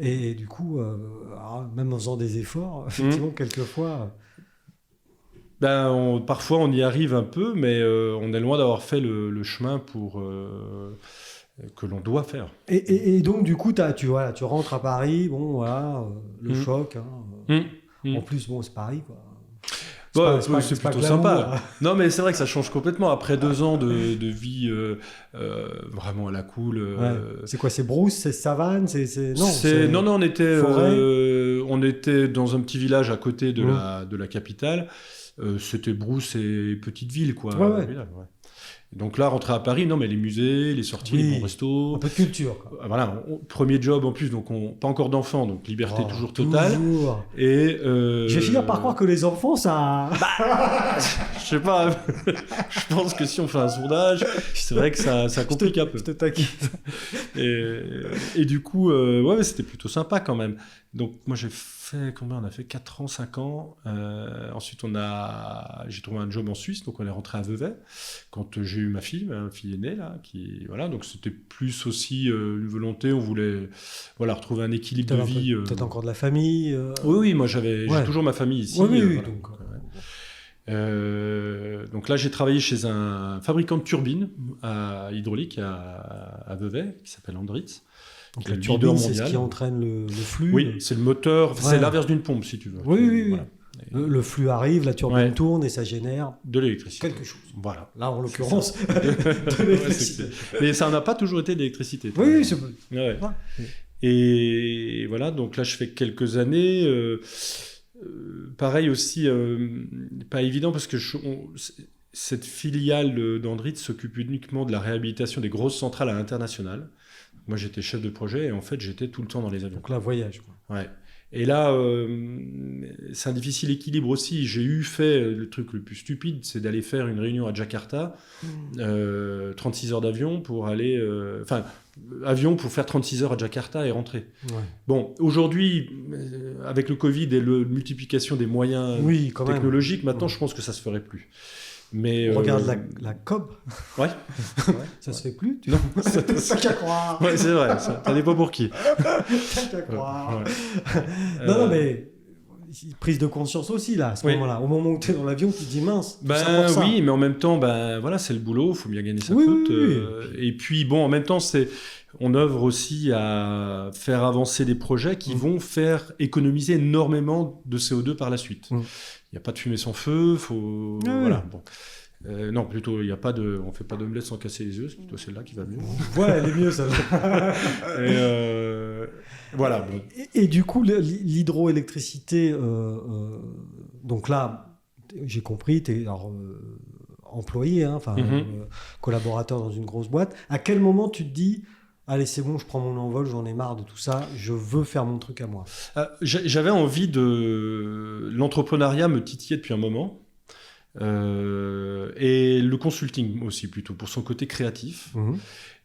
B: Et du coup, même en faisant des efforts, effectivement, quelquefois...
A: Parfois, on y arrive un peu, mais on est loin d'avoir fait le chemin que l'on doit faire.
B: Et donc, du coup, tu rentres à Paris, le choc. En plus, c'est Paris, quoi.
A: C'est plutôt sympa. Non, mais c'est vrai que ça change complètement. Après 2 ans de vie vraiment à la cool.
B: C'est quoi? C'est brousse? C'est savane?
A: Non, on était dans un petit village à côté de la capitale. C'était brousse et petite ville, quoi. Donc là, rentrer à Paris, mais les musées, les sorties, les bons restos.
B: Un peu de culture, quoi.
A: Voilà, premier job en plus, donc pas encore d'enfants, donc liberté toujours totale.
B: Toujours.
A: Et
B: je vais finir par croire que les enfants, ça...
A: je sais pas, je pense que si on fait un sondage, c'est vrai que ça complique un peu.
B: Je te taquine.
A: Et du coup, c'était plutôt sympa quand même. Donc moi j'ai fait, on a fait 4 ans, 5 ans. Ensuite j'ai trouvé un job en Suisse, donc on est rentré à Vevey quand j'ai eu ma fille aînée là, donc c'était plus aussi une volonté, on voulait retrouver un équilibre de vie.
B: Peut-être encore de la famille.
A: Oui, moi j'ai toujours ma famille ici. Donc là j'ai travaillé chez un fabricant de turbines hydrauliques à Vevey qui s'appelle Andritz.
B: Donc la turbine, c'est ce qui entraîne le flux.
A: Oui, c'est le moteur, c'est l'inverse d'une pompe, si tu veux.
B: Oui. Voilà. Le flux arrive, la turbine tourne et ça génère
A: de l'électricité.
B: Quelque chose.
A: Voilà.
B: Là, en l'occurrence, de l'électricité.
A: Mais ça n'a pas toujours été de l'électricité.
B: Oui, c'est
A: vrai. Et voilà, donc là, je fais quelques années. Pareil aussi, pas évident parce que cette filiale d'Andritz s'occupe uniquement de la réhabilitation des grosses centrales à l'international. Moi, j'étais chef de projet et en fait, j'étais tout le temps dans les avions.
B: Donc là, voyage, quoi.
A: Ouais. Et là, c'est un difficile équilibre aussi. J'ai fait le truc le plus stupide, c'est d'aller faire une réunion à Jakarta, 36 heures d'avion pour aller... avion pour faire 36 heures à Jakarta et rentrer. Bon, aujourd'hui, avec le Covid et la multiplication des moyens technologiques, maintenant, je pense que ça se ferait plus. Mais
B: regarde la COB. Ça se fait plus.
A: Non,
B: ça qu'à croire.
A: Ouais, c'est vrai. Ça n'est pas pour qui.
B: Ça qu'à croire. Non, mais prise de conscience aussi, là, à ce moment-là. Au moment où tu es dans l'avion, tu te dis mince.
A: Oui, mais en même temps, voilà, c'est le boulot, il faut bien gagner sa croûte. Et puis, bon, en même temps, on œuvre aussi à faire avancer des projets qui vont faire économiser énormément de CO2 par la suite. Il n'y a pas de fumée sans feu, voilà, bon. Non, plutôt, on ne fait pas d'omelette sans casser les œufs, c'est plutôt celle-là qui va mieux.
B: Ouais, elle est mieux, celle-là.
A: Voilà. Bon.
B: Et du coup, l'hydroélectricité, donc là, j'ai compris, tu es employé, collaborateur dans une grosse boîte. À quel moment tu te dis, allez, c'est bon, je prends mon envol, j'en ai marre de tout ça, je veux faire mon truc à moi?
A: J'avais envie l'entrepreneuriat me titillait depuis un moment. Et le consulting aussi, plutôt, pour son côté créatif.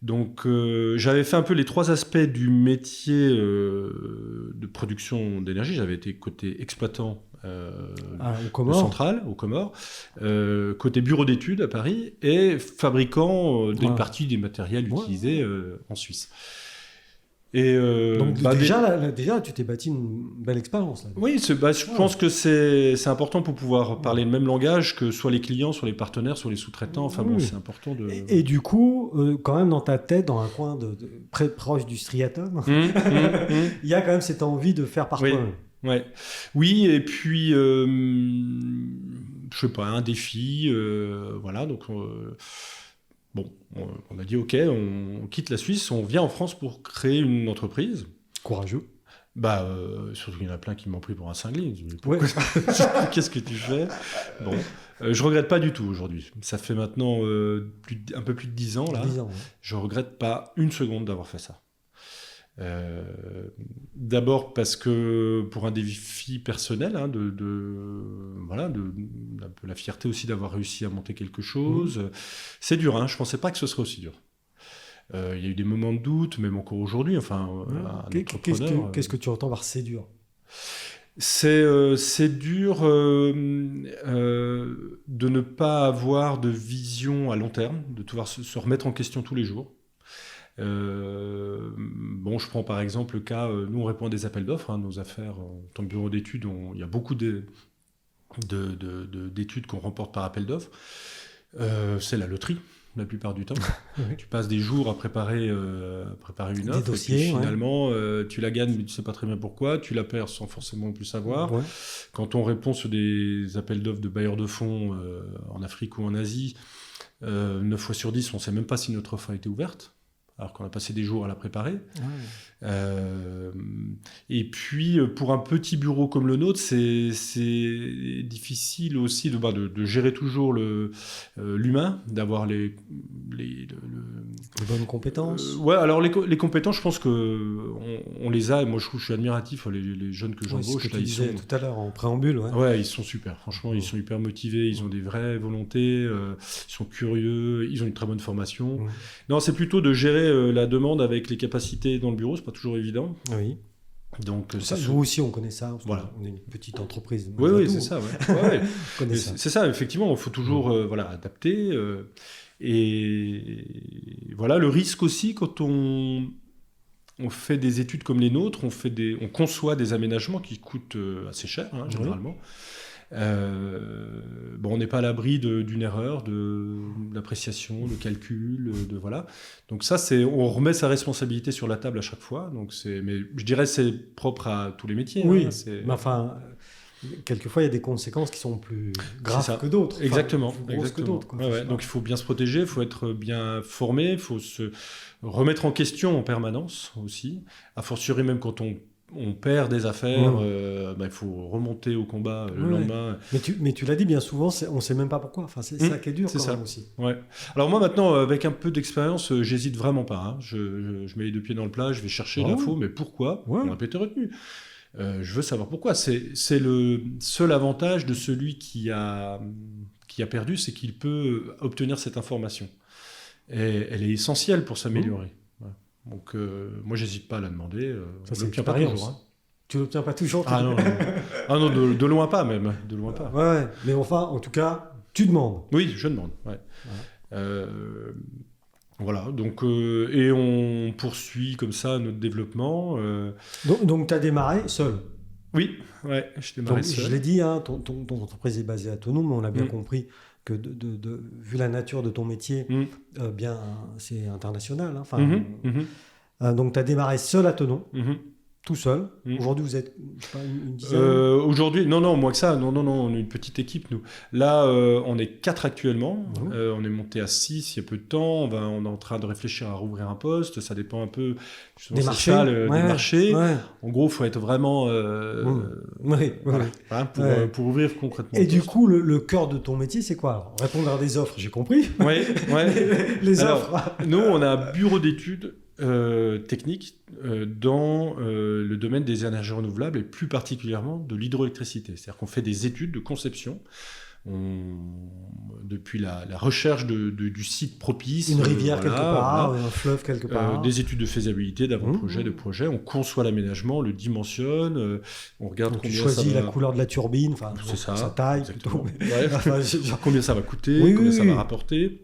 A: Donc, j'avais fait un peu les 3 aspects du métier de production d'énergie. J'avais été côté exploitant de centrale, aux Comores, côté bureau d'études à Paris, et fabricant d'une partie des matériels utilisés en Suisse. Et
B: donc déjà, tu t'es bâti une belle expérience. Là.
A: Oui, je pense que c'est important pour pouvoir parler le même langage que soit les clients, soit les partenaires, soit les sous-traitants. Enfin bon, c'est important de...
B: Et du coup, quand même dans ta tête, dans un coin très proche du striatum, il y a quand même cette envie de faire par toi-même.
A: Ouais. Oui, et puis, je sais pas, un défi, voilà, donc... Bon, on a dit OK, on quitte la Suisse, on vient en France pour créer une entreprise.
B: Courageux.
A: Surtout qu'il y en a plein qui m'ont pris pour un cinglé. Qu'est-ce que tu fais? Bon, je regrette pas du tout aujourd'hui. Ça fait maintenant un peu plus de 10 ans là.
B: 10 ans,
A: Je regrette pas une seconde d'avoir fait ça. D'abord parce que pour un défi personnel, un peu la fierté aussi d'avoir réussi à monter quelque chose. C'est dur, je pensais pas que ce serait aussi dur. Il y a eu des moments de doute, même encore aujourd'hui.
B: Qu'est-ce que tu entends par c'est dur?
A: C'est dur de ne pas avoir de vision à long terme, de devoir se remettre en question tous les jours. Je prends par exemple le cas, nous on répond à des appels d'offres, nos affaires en tant que bureau d'études, il y a beaucoup d'études qu'on remporte par appel d'offres. C'est la loterie la plupart du temps. Tu passes des jours à préparer une offre,
B: dossiers,
A: et puis finalement tu la gagnes mais tu sais pas très bien pourquoi, tu la perds sans forcément plus savoir. Quand on répond sur des appels d'offres de bailleurs de fonds en Afrique ou en Asie, 9 fois sur 10 on sait même pas si notre offre a été ouverte, alors qu'on a passé des jours à la préparer. Et puis, pour un petit bureau comme le nôtre, c'est difficile aussi de gérer toujours l'humain, d'avoir les
B: bonnes compétences.
A: Alors les compétences, je pense qu'on les a, et moi je suis admiratif, les jeunes que j'embauche.
B: Ce que tu disais tout à l'heure en préambule.
A: Ouais, ils sont super, franchement, ils sont hyper motivés, ils ont des vraies volontés, ils sont curieux, ils ont une très bonne formation. Non, c'est plutôt de gérer la demande avec les capacités dans le bureau, c'est pas toujours évident.
B: Oui.
A: Donc,
B: nous aussi, on connaît ça.
A: Voilà.
B: On est une petite entreprise.
A: Oui, c'est ça.
B: Ça.
A: C'est ça, effectivement, il faut toujours adapter. Et voilà, le risque aussi, quand on fait des études comme les nôtres, on conçoit des aménagements qui coûtent assez cher, généralement. On n'est pas à l'abri d'une erreur, d'appréciation, de calcul, voilà. Donc ça, on remet sa responsabilité sur la table à chaque fois. Mais je dirais que c'est propre à tous les métiers.
B: Oui, mais enfin, quelquefois il y a des conséquences qui sont plus graves que d'autres.
A: Exactement.
B: Plus grosses que d'autres.
A: Donc il faut bien se protéger, il faut être bien formé, il faut se remettre en question en permanence aussi. A fortiori même quand on perd des affaires, il faut remonter au combat le lendemain.
B: Mais tu l'as dit bien souvent, on ne sait même pas pourquoi. Enfin, c'est ça qui est dur quand même aussi.
A: Ouais. Alors moi maintenant, avec un peu d'expérience, j'hésite vraiment pas. Je mets les 2 pieds dans le plat, je vais chercher l'info, mais pourquoi? On n'a pas été retenu. Je veux savoir pourquoi. C'est le seul avantage de celui qui a perdu, c'est qu'il peut obtenir cette information. Et elle est essentielle pour s'améliorer. Donc, moi, j'hésite pas à la demander.
B: Ça, c'est pas toujours. Tu l'obtiens pas toujours.
A: Non, de loin pas même. De loin pas.
B: Ouais, mais enfin, en tout cas, tu demandes.
A: Oui, je demande. Ouais. Voilà. Donc, et on poursuit comme ça notre développement.
B: Donc, tu as démarré seul.
A: Oui, ouais, je démarrais
B: Donc,
A: seul.
B: je l'ai dit, hein, ton entreprise est basée à Thonon, mais on a bien compris que vu la nature de ton métier, bien, c'est international. Hein, donc, tu as démarré seul à Thonon. Tout seul. Aujourd'hui, vous êtes, je sais pas, une dizaine.
A: Aujourd'hui, non, moins que ça. Non, on est une petite équipe, nous. Là, on est 4 actuellement. On est monté à 6 il y a peu de temps. On est en train de réfléchir à rouvrir un poste. Ça dépend un peu
B: des marchés.
A: Des marchés. Ouais. En gros, il faut être vraiment... pour ouvrir concrètement.
B: Et du coup, le cœur de ton métier, c'est quoi? Alors, répondre à des offres, j'ai compris.
A: Ouais.
B: Les
A: Alors,
B: offres.
A: Nous, on a un bureau d'études technique dans le domaine des énergies renouvelables et plus particulièrement de l'hydroélectricité. C'est-à-dire qu'on fait des études de conception depuis la recherche du site propice.
B: Une rivière quelque part, un fleuve quelque part.
A: Des études de faisabilité, d'avant-projet, de projet. On conçoit l'aménagement, le dimensionne, on regarde
B: donc
A: combien
B: tu choisis la couleur de la turbine,
A: c'est ça,
B: sa taille plutôt.
A: Combien ça va coûter, combien ça va rapporter.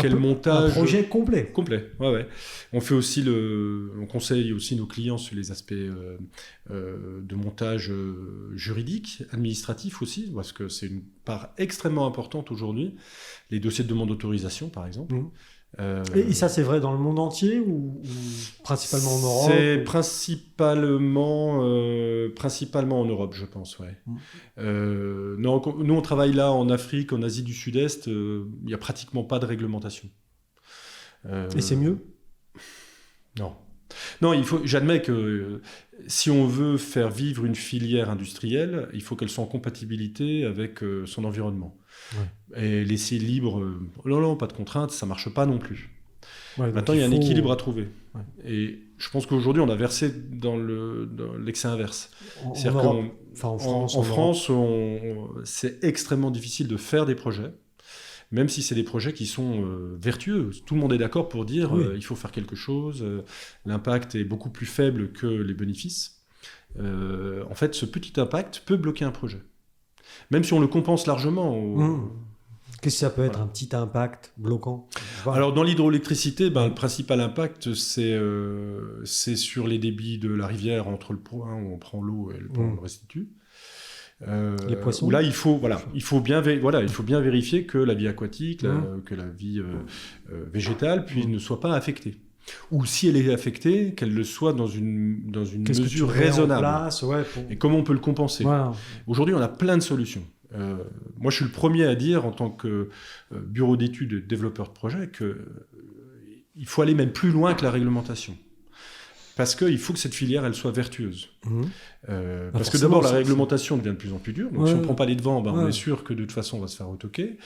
A: Quel montage,
B: un projet complet.
A: Ouais. On fait aussi on conseille aussi nos clients sur les aspects de montage juridique, administratif aussi, parce que c'est une part extrêmement importante aujourd'hui. Les dossiers de demande d'autorisation, par exemple.
B: Et ça, c'est vrai dans le monde entier ou principalement en Europe?
A: C'est principalement en Europe, je pense, ouais. Non, nous, on travaille là en Afrique, en Asie du Sud-Est, il n'y a pratiquement pas de réglementation.
B: Et c'est mieux?
A: Non, j'admets que si on veut faire vivre une filière industrielle, il faut qu'elle soit en compatibilité avec son environnement. Ouais. Et laisser libre, non, pas de contraintes, ça marche pas non plus. Ouais, maintenant, il y a un équilibre à trouver. Ouais. Et je pense qu'aujourd'hui, on a versé dans l'excès inverse. C'est-à-dire qu'en France, c'est extrêmement difficile de faire des projets, même si c'est des projets qui sont vertueux. Tout le monde est d'accord pour dire il faut faire quelque chose, l'impact est beaucoup plus faible que les bénéfices. En fait, ce petit impact peut bloquer un projet. Même si on le compense largement.
B: Qu'est-ce que ça peut être, un petit impact bloquant?
A: Alors, dans l'hydroélectricité, le principal impact, c'est sur les débits de la rivière entre le point où on prend l'eau et le point où on le restitue.
B: Les poissons.
A: Où là, il faut bien vérifier que la vie aquatique, que la vie végétale ne soit pas affectée. Ou si elle est affectée, qu'elle le soit dans une mesure raisonnable. Et comment on peut le compenser. Aujourd'hui, on a plein de solutions. Moi, je suis le premier à dire, en tant que bureau d'études et développeur de projet, qu'il faut aller même plus loin que la réglementation. Parce qu'il faut que cette filière, elle soit vertueuse. Parce que d'abord, la réglementation devient de plus en plus dure. Donc, si on ne prend pas les devants, on est sûr que de toute façon, on va se faire retoquer.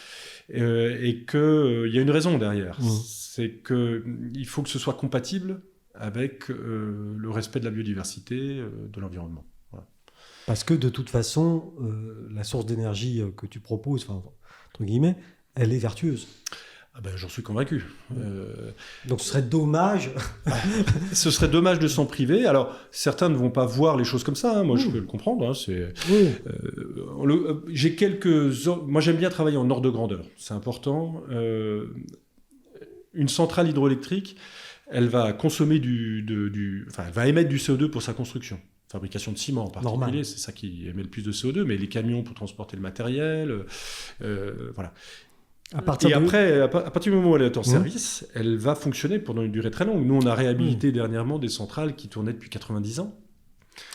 A: Et qu'il y a une raison derrière. C'est qu'il faut que ce soit compatible avec le respect de la biodiversité, de l'environnement. Voilà.
B: Parce que de toute façon, la source d'énergie que tu proposes, entre guillemets, elle est vertueuse.
A: J'en suis convaincu.
B: Donc ce serait dommage.
A: Ce serait dommage de s'en priver. Alors, certains ne vont pas voir les choses comme ça. Moi, je peux le comprendre. Moi, j'aime bien travailler en ordre de grandeur. C'est important. Une centrale hydroélectrique, elle va consommer elle va émettre du CO2 pour sa construction. Fabrication de ciment en particulier, normal. C'est ça qui émet le plus de CO2. Mais les camions pour transporter le matériel, voilà. À partir du moment où elle est en service, elle va fonctionner pendant une durée très longue. Nous, on a réhabilité dernièrement des centrales qui tournaient depuis 90 ans.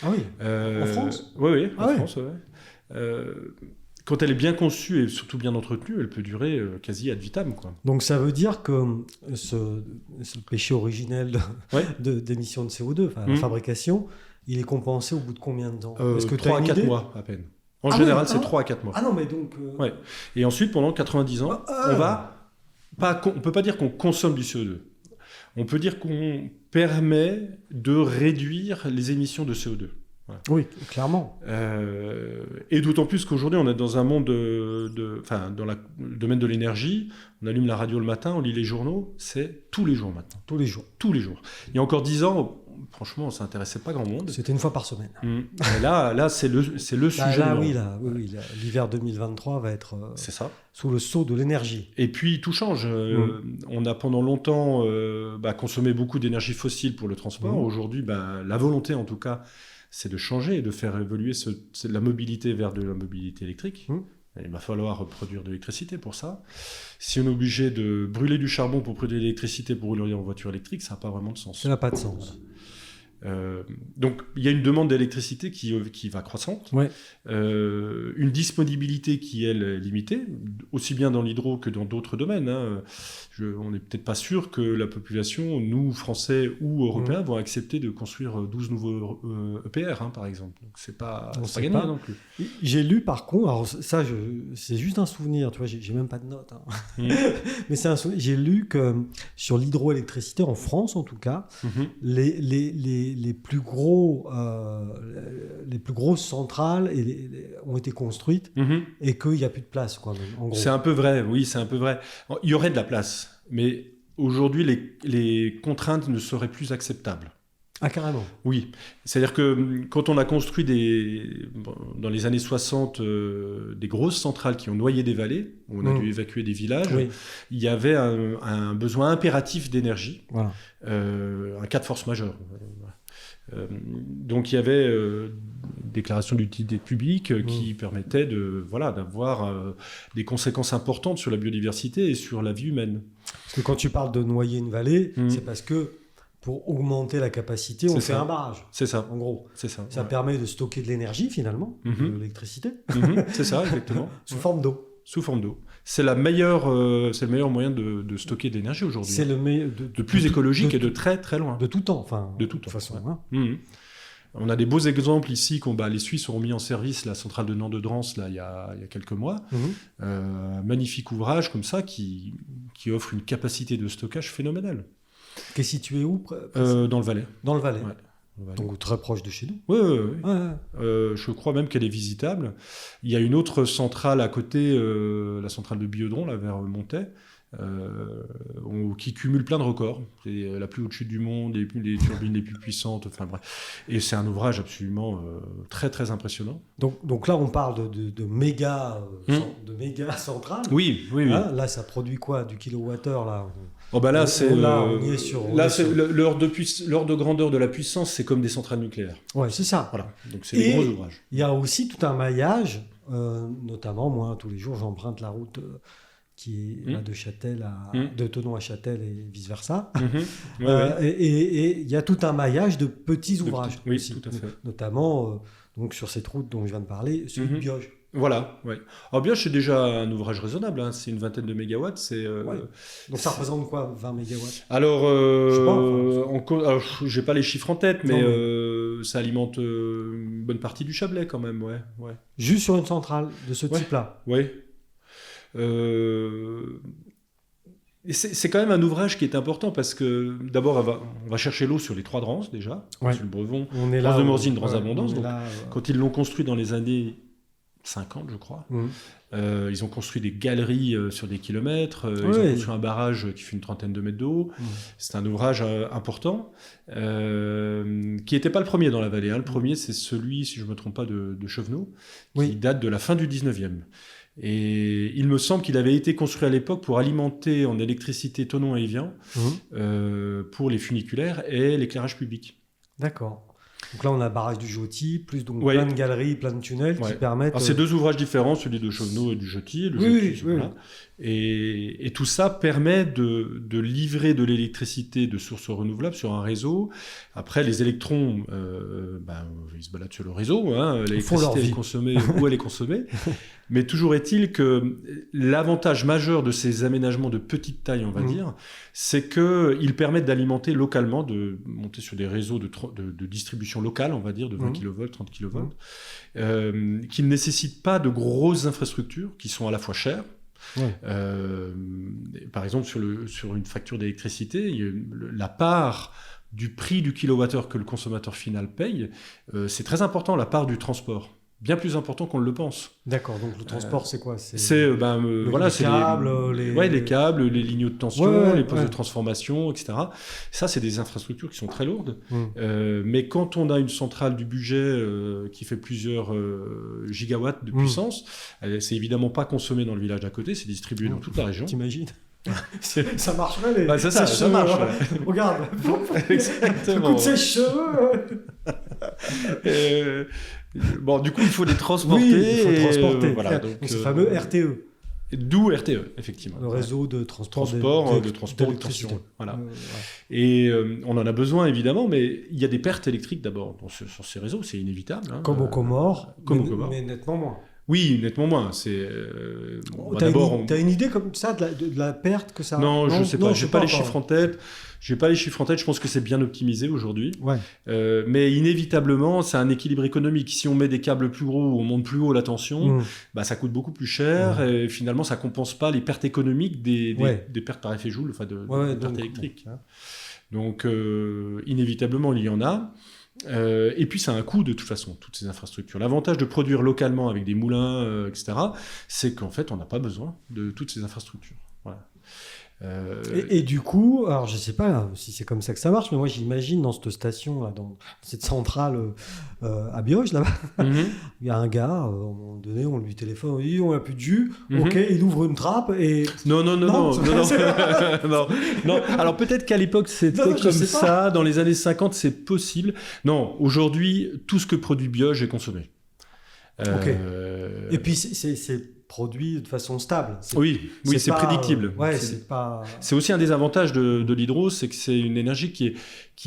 B: Ah oui, en France?
A: Oui, en France, ouais. Quand elle est bien conçue et surtout bien entretenue, elle peut durer quasi ad vitam, quoi.
B: Donc ça veut dire que ce péché originel d'émission de CO2, la fabrication, il est compensé au bout de combien de temps?
A: 3 à 4 mois à peine. En général, c'est 3 à 4 mois.
B: Ah non, mais donc...
A: Ouais. Et ensuite, pendant 90 ans, on ne peut pas dire qu'on consomme du CO2. On peut dire qu'on permet de réduire les émissions de CO2. Voilà.
B: Oui, clairement.
A: Et d'autant plus qu'aujourd'hui, on est dans un monde dans le domaine de l'énergie. On allume la radio le matin, on lit les journaux. C'est tous les jours maintenant.
B: Tous les jours.
A: Tous les jours. Il y a encore 10 ans... Franchement, ça n'intéressait pas grand monde.
B: C'était une fois par semaine.
A: Et là, c'est le sujet.
B: Oui, l'hiver 2023 va être
A: c'est ça.
B: Sous le sceau de l'énergie.
A: Et puis, tout change. On a pendant longtemps consommé beaucoup d'énergie fossile pour le transport. Aujourd'hui, la volonté, en tout cas, c'est de changer et de faire évoluer la mobilité vers de la mobilité électrique. Il va falloir produire de l'électricité pour ça. Si on est obligé de brûler du charbon pour produire de l'électricité pour rouler en voiture électrique, ça n'a pas vraiment de sens.
B: Ça n'a pas de sens.
A: Donc il y a une demande d'électricité qui va croissante, une disponibilité qui est limitée, aussi bien dans l'hydro que dans d'autres domaines. On n'est peut-être pas sûr que la population, nous Français ou Européens, vont accepter de construire 12 nouveaux EPR, par exemple. Donc c'est pas gagné non plus.
B: J'ai lu par contre, alors ça c'est juste un souvenir, tu vois, j'ai même pas de notes, mais c'est un souvenir. J'ai lu que sur l'hydroélectricité en France en tout cas, les plus grosses centrales ont été construites et qu'il n'y a plus de place, quoi, en gros.
A: C'est un peu vrai, oui, c'est un peu vrai. Il y aurait de la place, mais aujourd'hui, les contraintes ne seraient plus acceptables.
B: Ah, carrément.
A: Oui, c'est-à-dire que quand on a construit dans les années 60 des grosses centrales qui ont noyé des vallées, où on a dû évacuer des villages, il y avait un besoin impératif d'énergie, un cas de force majeure. Donc il y avait une déclaration d'utilité publique qui permettait d'avoir des conséquences importantes sur la biodiversité et sur la vie humaine.
B: Parce que quand tu parles de noyer une vallée, c'est parce que pour augmenter la capacité, on fait un barrage.
A: C'est ça.
B: En gros.
A: C'est ça.
B: Ça permet de stocker de l'énergie finalement, de l'électricité.
A: C'est ça, exactement.
B: Sous forme d'eau.
A: Sous forme d'eau. C'est le meilleur moyen de stocker de l'énergie aujourd'hui.
B: C'est le meilleur
A: de plus écologique et de très très loin.
B: De tout temps, enfin.
A: De toute
B: façon.
A: On a des beaux exemples ici. Les Suisses ont mis en service la centrale de Nant-de-Drance il y a quelques mois. Magnifique ouvrage comme ça qui offre une capacité de stockage phénoménale.
B: Qui est situé où
A: dans le Valais.
B: Dans le Valais.
A: Ouais.
B: Donc très proche de chez nous.
A: Oui. Je crois même qu'elle est visitable. Il y a une autre centrale à côté, la centrale de Biodron, là, vers Montaix, qui cumule plein de records. C'est la plus haute chute du monde, les turbines les plus puissantes, enfin bref. Et c'est un ouvrage absolument très très impressionnant.
B: Donc là, on parle de méga centrales.
A: Oui.
B: Là, ça produit quoi, du kilowattheure là?
A: On est
B: sur
A: l'ordre de grandeur de la puissance, c'est comme des centrales nucléaires.
B: Ouais, c'est ça.
A: Voilà. Donc c'est des gros ouvrages.
B: Il y a aussi tout un maillage, notamment moi tous les jours j'emprunte la route qui est de Châtel de Thonon à Châtel et vice versa. Et il y a tout un maillage de petits ouvrages aussi,
A: tout à fait.
B: Notamment donc sur cette route dont je viens de parler, celui de Bioge.
A: Voilà, Alors Bioge, c'est déjà un ouvrage raisonnable, c'est une vingtaine de mégawatts.
B: Donc ça représente quoi, 20 mégawatts?
A: Alors, j'ai pas les chiffres en tête, mais ça alimente une bonne partie du Chablais quand même,
B: Juste sur une centrale de ce type-là?
A: Oui. C'est quand même un ouvrage qui est important parce que d'abord on va chercher l'eau sur les 3 dranses déjà, sur le Brevon, Dranse de Morzine, Dranse d'Abondance. Quand ils l'ont construit dans les années 50, je crois, ils ont construit des galeries sur des kilomètres, ils ont construit un barrage qui fait une 30aine de mètres d'eau. C'est un ouvrage important qui n'était pas le premier dans la vallée. Le premier, c'est celui, si je ne me trompe pas, de Chevenot, qui date de la fin du 19e. Et il me semble qu'il avait été construit à l'époque pour alimenter en électricité Thonon et Évian pour les funiculaires et l'éclairage public.
B: D'accord. Donc là, on a le barrage du Joty, plus donc plein de galeries, plein de tunnels qui permettent...
A: Alors, c'est 2 ouvrages différents, celui de Chevenot et du Joty. Et tout ça permet de livrer de l'électricité de sources renouvelables sur un réseau. Après, les électrons, ils se baladent sur le réseau. L'électricité, elle est consommée où elle est consommée. Mais toujours est-il que l'avantage majeur de ces aménagements de petite taille, on va dire, c'est qu'ils permettent d'alimenter localement, de monter sur des réseaux de distribution locale, on va dire, de 20 kV, 30 kV, qui ne nécessitent pas de grosses infrastructures, qui sont à la fois chères. Par exemple, sur une facture d'électricité, la part du prix du kilowattheure que le consommateur final paye, c'est très important, la part du transport. Bien plus important qu'on ne le pense.
B: D'accord, donc le transport, c'est quoi?
A: Les câbles, les lignes de tension, les postes de transformation, etc. Ça, c'est des infrastructures qui sont très lourdes. Mais quand on a une centrale du budget qui fait plusieurs gigawatts de puissance, c'est évidemment pas consommé dans le village d'à côté, c'est distribué dans toute la région.
B: T'imagines? Ça marcherait,
A: ça marche.
B: Regarde,
A: exactement.
B: Coup de sèche-cheveux.
A: Bon, du coup, il faut les transporter.
B: Oui, il faut transporter.
A: Voilà,
B: donc ce fameux RTE.
A: D'où RTE, effectivement.
B: Le réseau de transport
A: de tension. Voilà. Et on en a besoin, évidemment, mais il y a des pertes électriques d'abord sur ces réseaux, c'est inévitable. Hein.
B: Comme aux Comores,
A: mais
B: nettement moins.
A: Oui, nettement moins.
B: T'as une idée comme ça de la perte que ça...
A: Non, je ne sais pas. Je n'ai pas les chiffres en tête. Je pense que c'est bien optimisé aujourd'hui.
B: Ouais.
A: Mais inévitablement, c'est un équilibre économique. Si on met des câbles plus gros ou on monte plus haut la tension, ça coûte beaucoup plus cher. Et finalement, ça ne compense pas les pertes économiques des pertes par effet Joule, enfin de pertes électriques. Donc, inévitablement, il y en a. Et puis, ça a un coût de toute façon, toutes ces infrastructures. L'avantage de produire localement avec des moulins, etc., c'est qu'en fait, on n'a pas besoin de toutes ces infrastructures. Voilà.
B: Et du coup, alors je sais pas si c'est comme ça que ça marche, mais moi j'imagine dans cette station, là, dans cette centrale à Bioche, là-bas, il y a un gars, à un moment donné, on lui téléphone, on lui dit on n'a plus de jus, ok, il ouvre une trappe et...
A: Non. Alors peut-être qu'à l'époque c'était comme ça, dans les années 50 c'est possible. Non, aujourd'hui, tout ce que produit Bioche est consommé.
B: Ok. Et puis c'est produit de façon stable.
A: Oui, c'est prédictible. C'est aussi un des avantages de l'hydro, c'est que c'est une énergie qui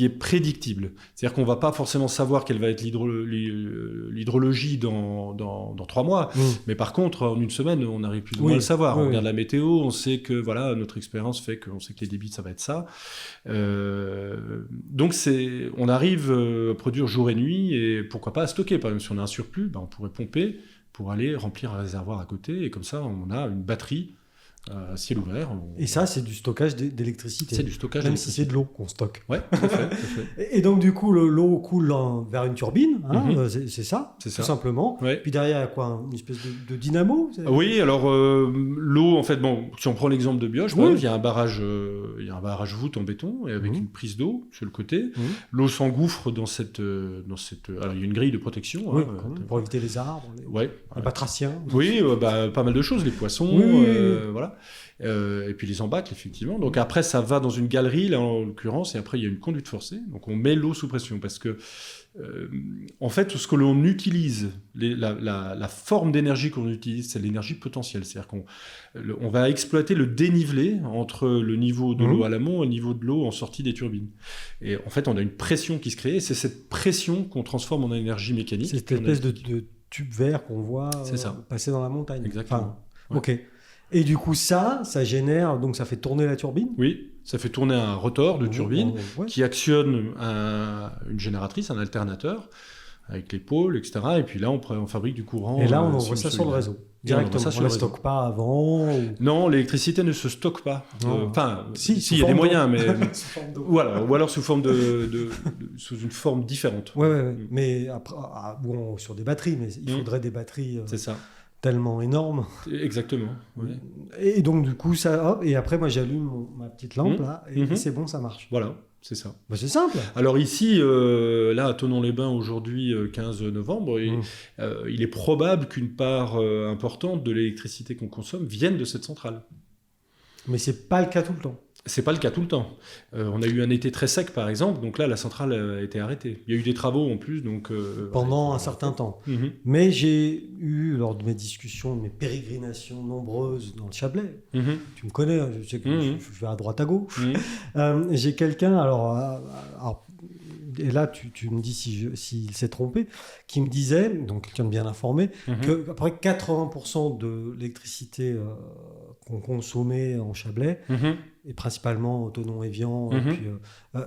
A: est prédictible. C'est-à-dire qu'on ne va pas forcément savoir quelle va être l'hydrologie dans 3 mois, mais par contre, en une semaine, on arrive plus ou moins à le savoir. On regarde la météo, on sait que notre expérience fait qu'on sait que les débits, ça va être ça. Donc, on arrive à produire jour et nuit, et pourquoi pas à stocker. Par exemple, si on a un surplus, on pourrait pomper pour aller remplir un réservoir à côté, et comme ça, on a une batterie à ciel ouvert.
B: Et ça, c'est du stockage d'électricité.
A: C'est du stockage
B: même si c'est de l'eau qu'on stocke.
A: Ouais, tout à fait.
B: Et donc, du coup, l'eau coule vers une turbine, c'est ça, tout simplement.
A: Ouais.
B: Puis derrière, il y a quoi, une espèce de dynamo?
A: Oui, alors l'eau, en fait, si on prend l'exemple de Bioche, il y a un barrage voûte en béton, et avec une prise d'eau sur le côté. L'eau s'engouffre dans cette... Alors, il y a une grille de protection.
B: Pour éviter les arbres, les batraciens.
A: Oui, pas mal de choses, les poissons, voilà. Et puis les embâcles, effectivement. Donc après, ça va dans une galerie, là en l'occurrence, et après il y a une conduite forcée. Donc on met l'eau sous pression parce que, en fait, ce que l'on utilise, la forme d'énergie qu'on utilise, c'est l'énergie potentielle. C'est-à-dire qu'on va exploiter le dénivelé entre le niveau de l'eau à l'amont et le niveau de l'eau en sortie des turbines. Et en fait, on a une pression qui se crée, et c'est cette pression qu'on transforme en énergie mécanique.
B: C'est cette espèce de tube vert qu'on voit passer dans la montagne.
A: Exactement.
B: Ok. Et du coup, ça génère, donc ça fait tourner la turbine?
A: Oui, ça fait tourner un rotor de turbine qui actionne une génératrice, un alternateur, avec les pôles, etc. Et puis là, on fabrique du courant.
B: Et là, on envoie ça sur le réseau. Directement, on ne la stocke pas avant
A: Non, l'électricité ne se stocke pas.
B: Si,
A: il y a des moyens, mais... voilà, ou alors sous une forme différente.
B: Mais après, sur des batteries, mais il faudrait des batteries...
A: C'est ça.
B: Tellement énorme.
A: Exactement. Ouais.
B: Et donc, du coup, et après, moi, j'allume ma petite lampe, là, et c'est bon, ça marche.
A: Voilà, c'est ça.
B: C'est simple.
A: Alors ici, là, à Thonon-les-Bains, aujourd'hui, 15 novembre, il est probable qu'une part importante de l'électricité qu'on consomme vienne de cette centrale.
B: Mais c'est pas le cas tout le temps.
A: C'est pas le cas tout le temps. On a eu un été très sec, par exemple, donc là, la centrale a été arrêtée. Il y a eu des travaux en plus, donc...
B: Pendant un certain temps. Mais j'ai eu, lors de mes discussions, de mes pérégrinations nombreuses dans le Chablais, tu me connais, je sais que je vais à droite à gauche, j'ai quelqu'un, alors et là tu me dis s'il s'est trompé, qui me disait, donc quelqu'un de bien informé, qu'à peu près 80% de l'électricité qu'on consommait en Chablais, et principalement Thonon-Évian,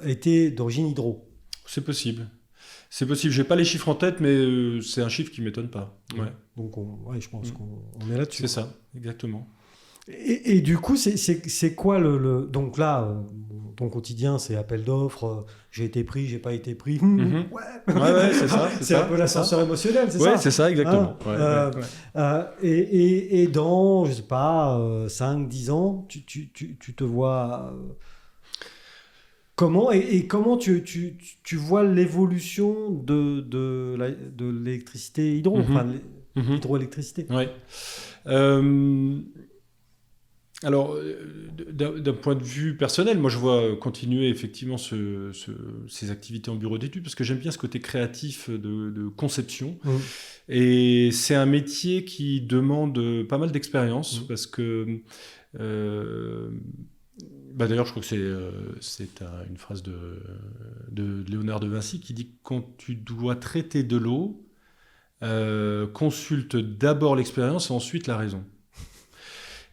B: était d'origine hydro.
A: C'est possible. C'est possible. J'ai pas les chiffres en tête, mais c'est un chiffre qui m'étonne pas. Ouais.
B: Donc je pense qu'on est là-dessus.
A: C'est ça, exactement.
B: Et du coup, c'est quoi donc là, ton quotidien, c'est appel d'offres, j'ai été pris, j'ai pas été pris.
A: Ouais, c'est ça.
B: C'est un peu l'ascenseur émotionnel, c'est ça?
A: Ouais, c'est ça, exactement.
B: Et dans, je sais pas, 5-10 ans, tu te vois... Comment comment tu vois l'évolution de l'électricité hydro, hydroélectricité?
A: Ouais. Alors, d'un point de vue personnel, moi je vois continuer effectivement ces activités en bureau d'études parce que j'aime bien ce côté créatif de conception. Et c'est un métier qui demande pas mal d'expérience parce que... d'ailleurs, je crois que c'est une phrase de Léonard de Vinci qui dit que quand tu dois traiter de l'eau, consulte d'abord l'expérience et ensuite la raison.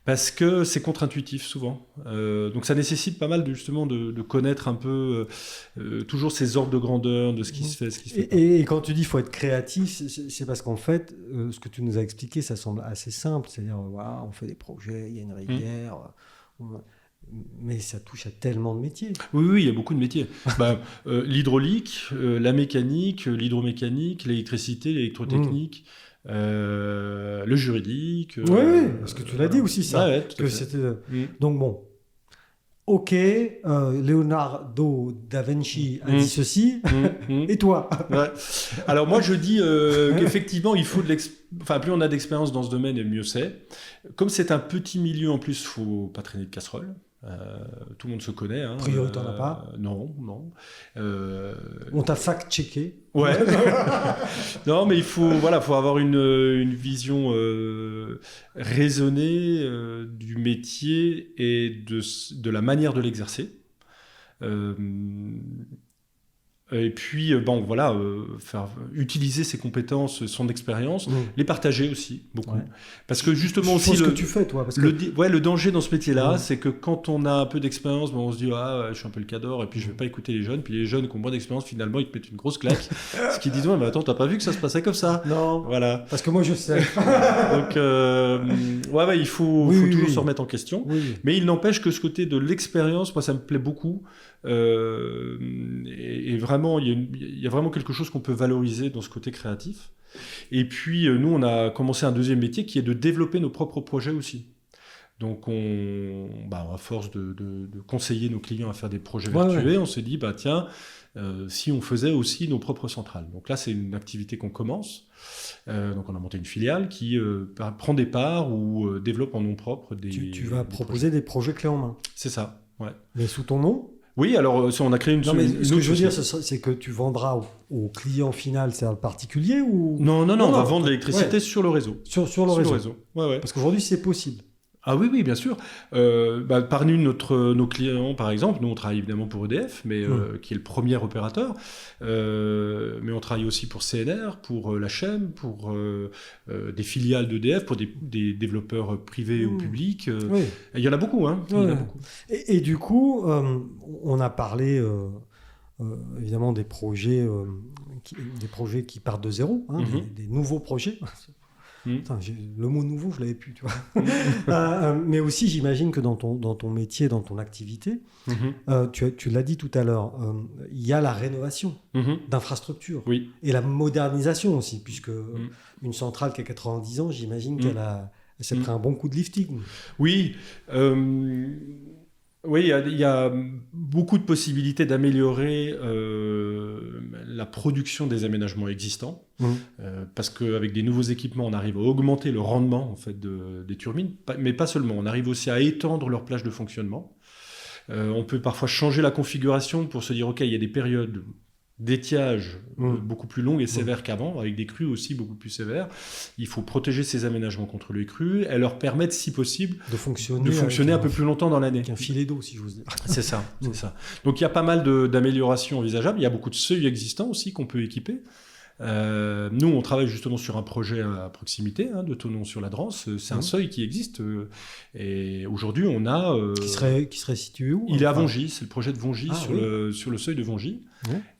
A: Parce que c'est contre-intuitif souvent. Donc ça nécessite pas mal justement de connaître un peu toujours ces ordres de grandeur de ce qui se fait, ce qui se fait pas.
B: Et quand tu dis qu'il faut être créatif, c'est parce qu'en fait, ce que tu nous as expliqué, ça semble assez simple. C'est-à-dire, voilà, on fait des projets, il y a une rivière, mais ça touche à tellement de métiers.
A: Oui, il y a beaucoup de métiers. L'hydraulique, la mécanique, l'hydromécanique, l'électricité, l'électrotechnique. Le juridique.
B: Oui, parce que tu l'as dit aussi ça.
A: Ouais, tout à fait.
B: C'était... Donc bon, ok, Leonardo da Vinci a dit ceci, et toi?
A: Alors moi je dis qu'effectivement il faut plus on a d'expérience dans ce domaine et mieux c'est. Comme c'est un petit milieu en plus, il ne faut pas traîner de casserole. Tout le monde se connaît. A
B: priori, t'en as pas?
A: Non.
B: On t'a fact-checké?
A: Ouais. Non, mais il faut avoir une vision raisonnée du métier et de la manière de l'exercer. Et puis, faire utiliser ses compétences, son expérience, les partager aussi, beaucoup. Ouais. Parce que justement aussi...
B: ce que tu fais, toi. Parce que...
A: le danger dans ce métier-là, c'est que quand on a un peu d'expérience, on se dit « Ah, je suis un peu le cador, et puis je vais pas écouter les jeunes. » Puis les jeunes qui ont moins d'expérience, finalement, ils te mettent une grosse claque. Ce qui disent « Ouais, mais attends, t'as pas vu que ça se passait comme ça ?»
B: Non,
A: voilà.
B: Parce que moi, je sais.
A: Donc, il faut toujours se remettre en question.
B: Oui.
A: Mais il n'empêche que ce côté de l'expérience, moi, ça me plaît beaucoup. Et vraiment, il y a vraiment quelque chose qu'on peut valoriser dans ce côté créatif. Et puis, nous, on a commencé un deuxième métier qui est de développer nos propres projets aussi. Donc, à force de conseiller nos clients à faire des projets vertueux, on s'est dit, tiens, si on faisait aussi nos propres centrales. Donc là, c'est une activité qu'on commence. Donc, on a monté une filiale qui prend des parts ou développe en nom propre des
B: Tu vas proposer des projets clés en main.
A: C'est ça, ouais.
B: Mais sous ton nom ?
A: Oui, alors on a créé une...
B: Non, mais ce que je veux dire, c'est que tu vendras au client final, c'est-à-dire le particulier ou...
A: Non, on va vendre l'électricité sur le réseau.
B: Sur le réseau.
A: Ouais.
B: Parce qu'aujourd'hui, c'est possible.
A: Ah oui, bien sûr. Parmi nos clients, par exemple, nous on travaille évidemment pour EDF, mais qui est le premier opérateur, mais on travaille aussi pour CNR, pour l'HM, pour des filiales d'EDF, pour des développeurs privés ou publics. Il y en a beaucoup, hein. Il y en a beaucoup.
B: Et du coup, on a parlé évidemment des projets qui partent de zéro, hein, des nouveaux projets. Putain, le mot nouveau, je l'avais plus, tu vois. Mais aussi, j'imagine que dans ton métier, dans ton activité, tu l'as dit tout à l'heure, il y a la rénovation d'infrastructures et la modernisation aussi, puisque une centrale qui a 90 ans, j'imagine qu'elle s'est pris un bon coup de lifting.
A: Oui. Oui, il y a beaucoup de possibilités d'améliorer la production des aménagements existants, parce qu'avec des nouveaux équipements, on arrive à augmenter le rendement en fait, des turbines, mais pas seulement, on arrive aussi à étendre leur plage de fonctionnement. On peut parfois changer la configuration pour se dire, OK, il y a des périodes d'étiage beaucoup plus longues et sévères qu'avant, avec des crues aussi beaucoup plus sévères. Il faut protéger ces aménagements contre les crues et leur permettre, si possible,
B: de fonctionner
A: un peu plus longtemps dans l'année.
B: Avec un filet d'eau, si j'ose dire.
A: C'est ça. Donc il y a pas mal d'améliorations envisageables. Il y a beaucoup de seuils existants aussi qu'on peut équiper. Nous, on travaille justement sur un projet à proximité de Thonon sur la Drance. C'est un seuil qui existe. Et aujourd'hui, on a...
B: Qui serait situé où ?
A: Il est à Vongy. C'est le projet de Vongy, sur le seuil de Vongy.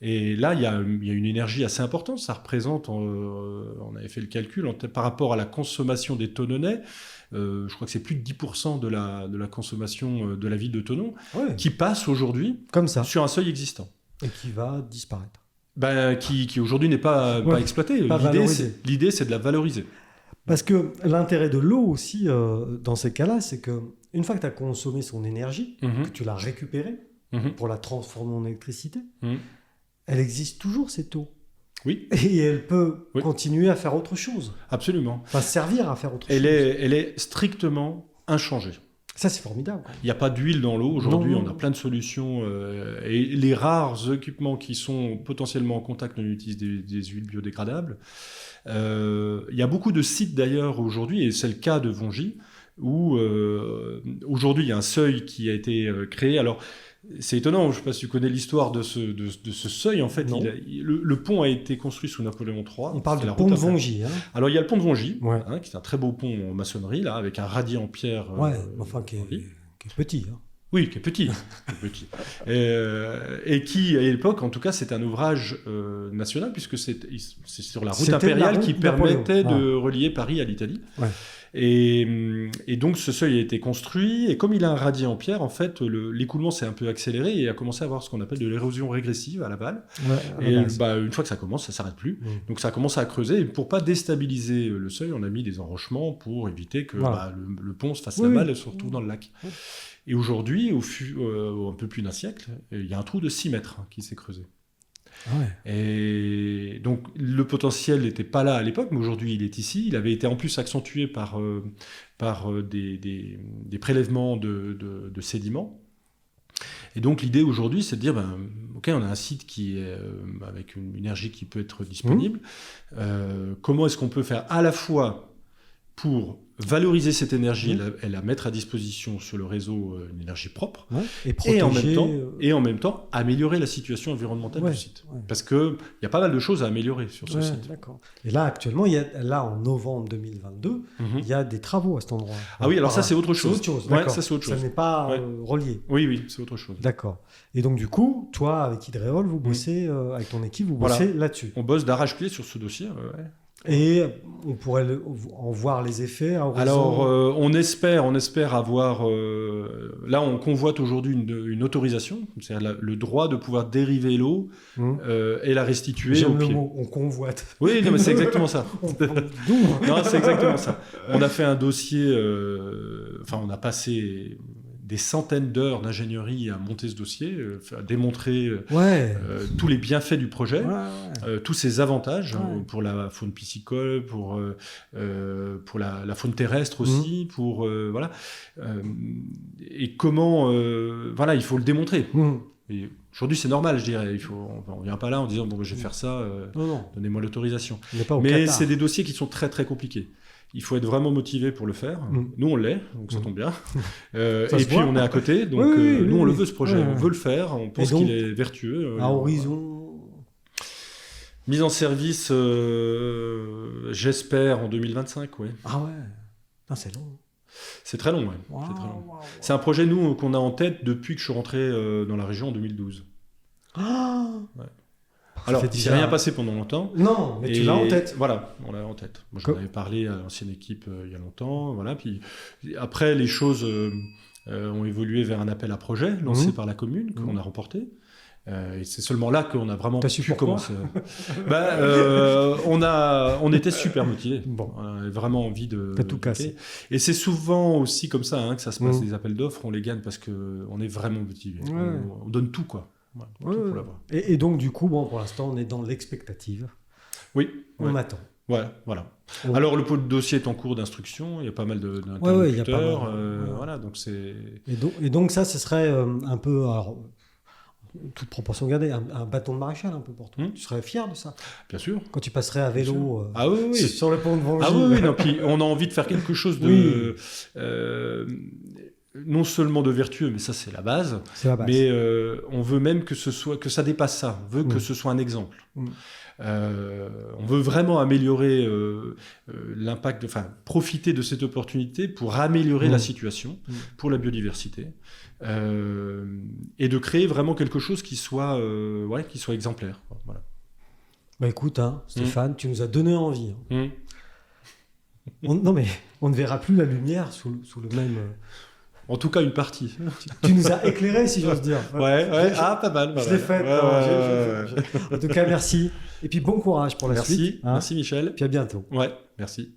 A: Et là, il y a une énergie assez importante. Ça représente, on avait fait le calcul, par rapport à la consommation des Thononnais, je crois que c'est plus de 10% de la consommation de la ville de Thonon qui passe aujourd'hui
B: comme ça
A: sur un seuil existant.
B: Et qui va disparaître.
A: Qui aujourd'hui n'est pas exploité. L'idée, c'est de la valoriser.
B: Parce que l'intérêt de l'eau aussi, dans ces cas-là, c'est qu'une fois que tu as consommé son énergie, que tu l'as récupérée pour la transformer en électricité, elle existe toujours, cette eau.
A: Oui.
B: Et elle peut continuer à faire autre chose.
A: Absolument.
B: Enfin, servir à faire autre chose.
A: Elle est strictement inchangée.
B: Ça, c'est formidable.
A: Il n'y a pas d'huile dans l'eau. Aujourd'hui,
B: Non.
A: on a plein de solutions. Et les rares équipements qui sont potentiellement en contact, on utilise des huiles biodégradables. Il y a beaucoup de sites d'ailleurs aujourd'hui, et c'est le cas de Vongy, où aujourd'hui, il y a un seuil qui a été créé. Alors, c'est étonnant, je ne sais pas si tu connais l'histoire de ce seuil. En fait,
B: Non.
A: le pont a été construit sous Napoléon III.
B: On parle
A: C'est
B: du
A: la
B: pont
A: route
B: de
A: à faire.
B: Vongy. Hein.
A: Alors, il y a le pont de Vongy,
B: Ouais.
A: qui est un très beau pont en maçonnerie, là, avec un radier en pierre.
B: Ouais, enfin, qui
A: oui.
B: est petit. Hein.
A: Oui, qui est petit. Qui est petit. Et qui, à l'époque, en tout cas, c'est un ouvrage national, puisque c'est sur la route
B: C'était
A: impériale
B: la route
A: qui
B: Napoléon.
A: permettait de relier Paris à l'Italie.
B: Ouais.
A: Et donc, ce seuil a été construit, et comme il a un radier en pierre, en fait, l'écoulement s'est un peu accéléré et a commencé à avoir ce qu'on appelle de l'érosion régressive à l'aval.
B: Ouais,
A: Et
B: à la base.
A: une fois que ça commence, ça s'arrête plus.
B: Mm.
A: Donc, ça a commencé à creuser. Et pour pas déstabiliser le seuil, on a mis des enrochements pour éviter que
B: Voilà.
A: le pont se fasse
B: Oui,
A: la
B: oui.
A: malle, surtout dans le lac.
B: Oui.
A: Et aujourd'hui, un peu plus d'un siècle, il y a un trou de 6 mètres qui s'est creusé.
B: Ah ouais.
A: Et donc, le potentiel n'était pas là à l'époque, mais aujourd'hui, il est ici. Il avait été en plus accentué par des prélèvements de sédiments. Et donc, l'idée aujourd'hui, c'est de dire, OK, on a un site qui est avec une énergie qui peut être disponible. Comment est-ce qu'on peut faire à la fois pour valoriser cette énergie et la mettre à disposition sur le réseau, une énergie propre,
B: Ouais. Et protéger.
A: et en même temps améliorer la situation environnementale
B: Ouais,
A: du site.
B: ouais.
A: Parce qu'il y a pas mal de choses à améliorer sur ce
B: Ouais,
A: site.
B: d'accord. Et là, actuellement, là, en novembre 2022, il y a des travaux à cet endroit.
A: Ah oui, alors ça,
B: Par-
A: c'est autre chose.
B: C'est autre chose,
A: Ouais,
B: d'accord.
A: ça, c'est autre chose.
B: Ça n'est pas
A: Ouais.
B: relié.
A: Oui, c'est autre chose.
B: D'accord. Et donc, du coup, toi, avec Hydréol, vous bossez, avec ton équipe, vous
A: Voilà.
B: bossez là-dessus.
A: On bosse d'arrache-pied sur ce dossier. Ouais.
B: Et on pourrait en voir les effets à horizon.
A: Alors, on espère avoir... là, on convoite aujourd'hui une autorisation, c'est-à-dire le droit de pouvoir dériver l'eau et la restituer au
B: J'aime le
A: pied.
B: mot, on convoite.
A: Oui, non, mais c'est exactement ça.
B: D'où
A: Non, c'est exactement ça. On a fait un dossier... on a passé des centaines d'heures d'ingénierie à monter ce dossier, à démontrer
B: Ouais.
A: tous les bienfaits du projet.
B: Ouais.
A: Tous ces avantages
B: Ouais.
A: pour la faune piscicole, pour la faune terrestre aussi, pour voilà. Et comment voilà, il faut le démontrer. Et aujourd'hui, c'est normal, je dirais. On vient pas là en disant bon, je vais faire ça.
B: Non.
A: Donnez-moi l'autorisation.
B: On n'est pas au
A: Mais
B: Qatar.
A: c'est des dossiers qui sont très très compliqués. Il faut être vraiment motivé pour le faire. Nous, on l'est, donc ça tombe bien. Et
B: se
A: puis,
B: voit.
A: on est à côté, donc
B: Oui,
A: nous, on le
B: oui.
A: veut, ce projet.
B: Ouais.
A: On veut le faire, on pense
B: donc,
A: qu'il est vertueux.
B: À horizon.
A: Mise en service, j'espère, en 2025, oui.
B: Ah ouais. Non, c'est long.
A: C'est très long, ouais.
B: Wow,
A: C'est très long.
B: wow, wow.
A: C'est un projet, nous, qu'on a en tête depuis que je suis rentré dans la région en 2012.
B: Ah
A: Ouais. Alors, il ne s'est rien passé pendant longtemps.
B: Non, mais tu l'as en tête.
A: Voilà, on l'a en tête. Moi, j'en avais parlé à l'ancienne équipe il y a longtemps. Voilà. Puis, après, les choses ont évolué vers un appel à projet lancé par la commune, qu'on a remporté. Et c'est seulement là qu'on a vraiment pu commencer. On était super motivés.
B: Bon.
A: On avait vraiment envie de...
B: T'as tout cassé.
A: Et c'est souvent aussi comme ça que ça se passe, les appels d'offres. On les gagne parce qu'on est vraiment motivés.
B: Ouais.
A: On donne tout, quoi. Voilà, tout pour l'avoir.
B: Et donc, du coup, bon, pour l'instant, on est dans l'expectative.
A: Oui.
B: On attend.
A: Ouais, voilà.
B: Ouais.
A: Alors, le dossier est en cours d'instruction. Il y a pas mal
B: il y a pas
A: d'interlocuteurs.
B: mal.
A: Voilà, donc c'est...
B: Et donc ça, ce serait un peu... Alors, toute proportion gardée, un bâton de maréchal un peu pour toi. Tu serais fier de ça?
A: Bien sûr.
B: Quand tu passerais à vélo
A: ah oui.
B: sur le pont de Vongy.
A: Ah oui, non, puis on a envie de faire quelque chose de... non seulement de vertueux, mais ça c'est la base.
B: C'est la base.
A: Mais on veut même que ça dépasse ça. On veut que ce soit un exemple. On veut vraiment améliorer l'impact, profiter de cette opportunité pour améliorer la situation pour la biodiversité et de créer vraiment quelque chose qui soit exemplaire. Voilà.
B: Bah écoute, Stéphane, tu nous as donné envie. Non mais on ne verra plus la lumière sous le même...
A: En tout cas, une partie.
B: Tu nous as éclairé, si j'ose dire.
A: Ouais. Pas mal.
B: Je l'ai fait. En tout cas, merci. Et puis bon courage pour la suite.
A: Merci Michel.
B: Puis à bientôt.
A: Ouais, merci.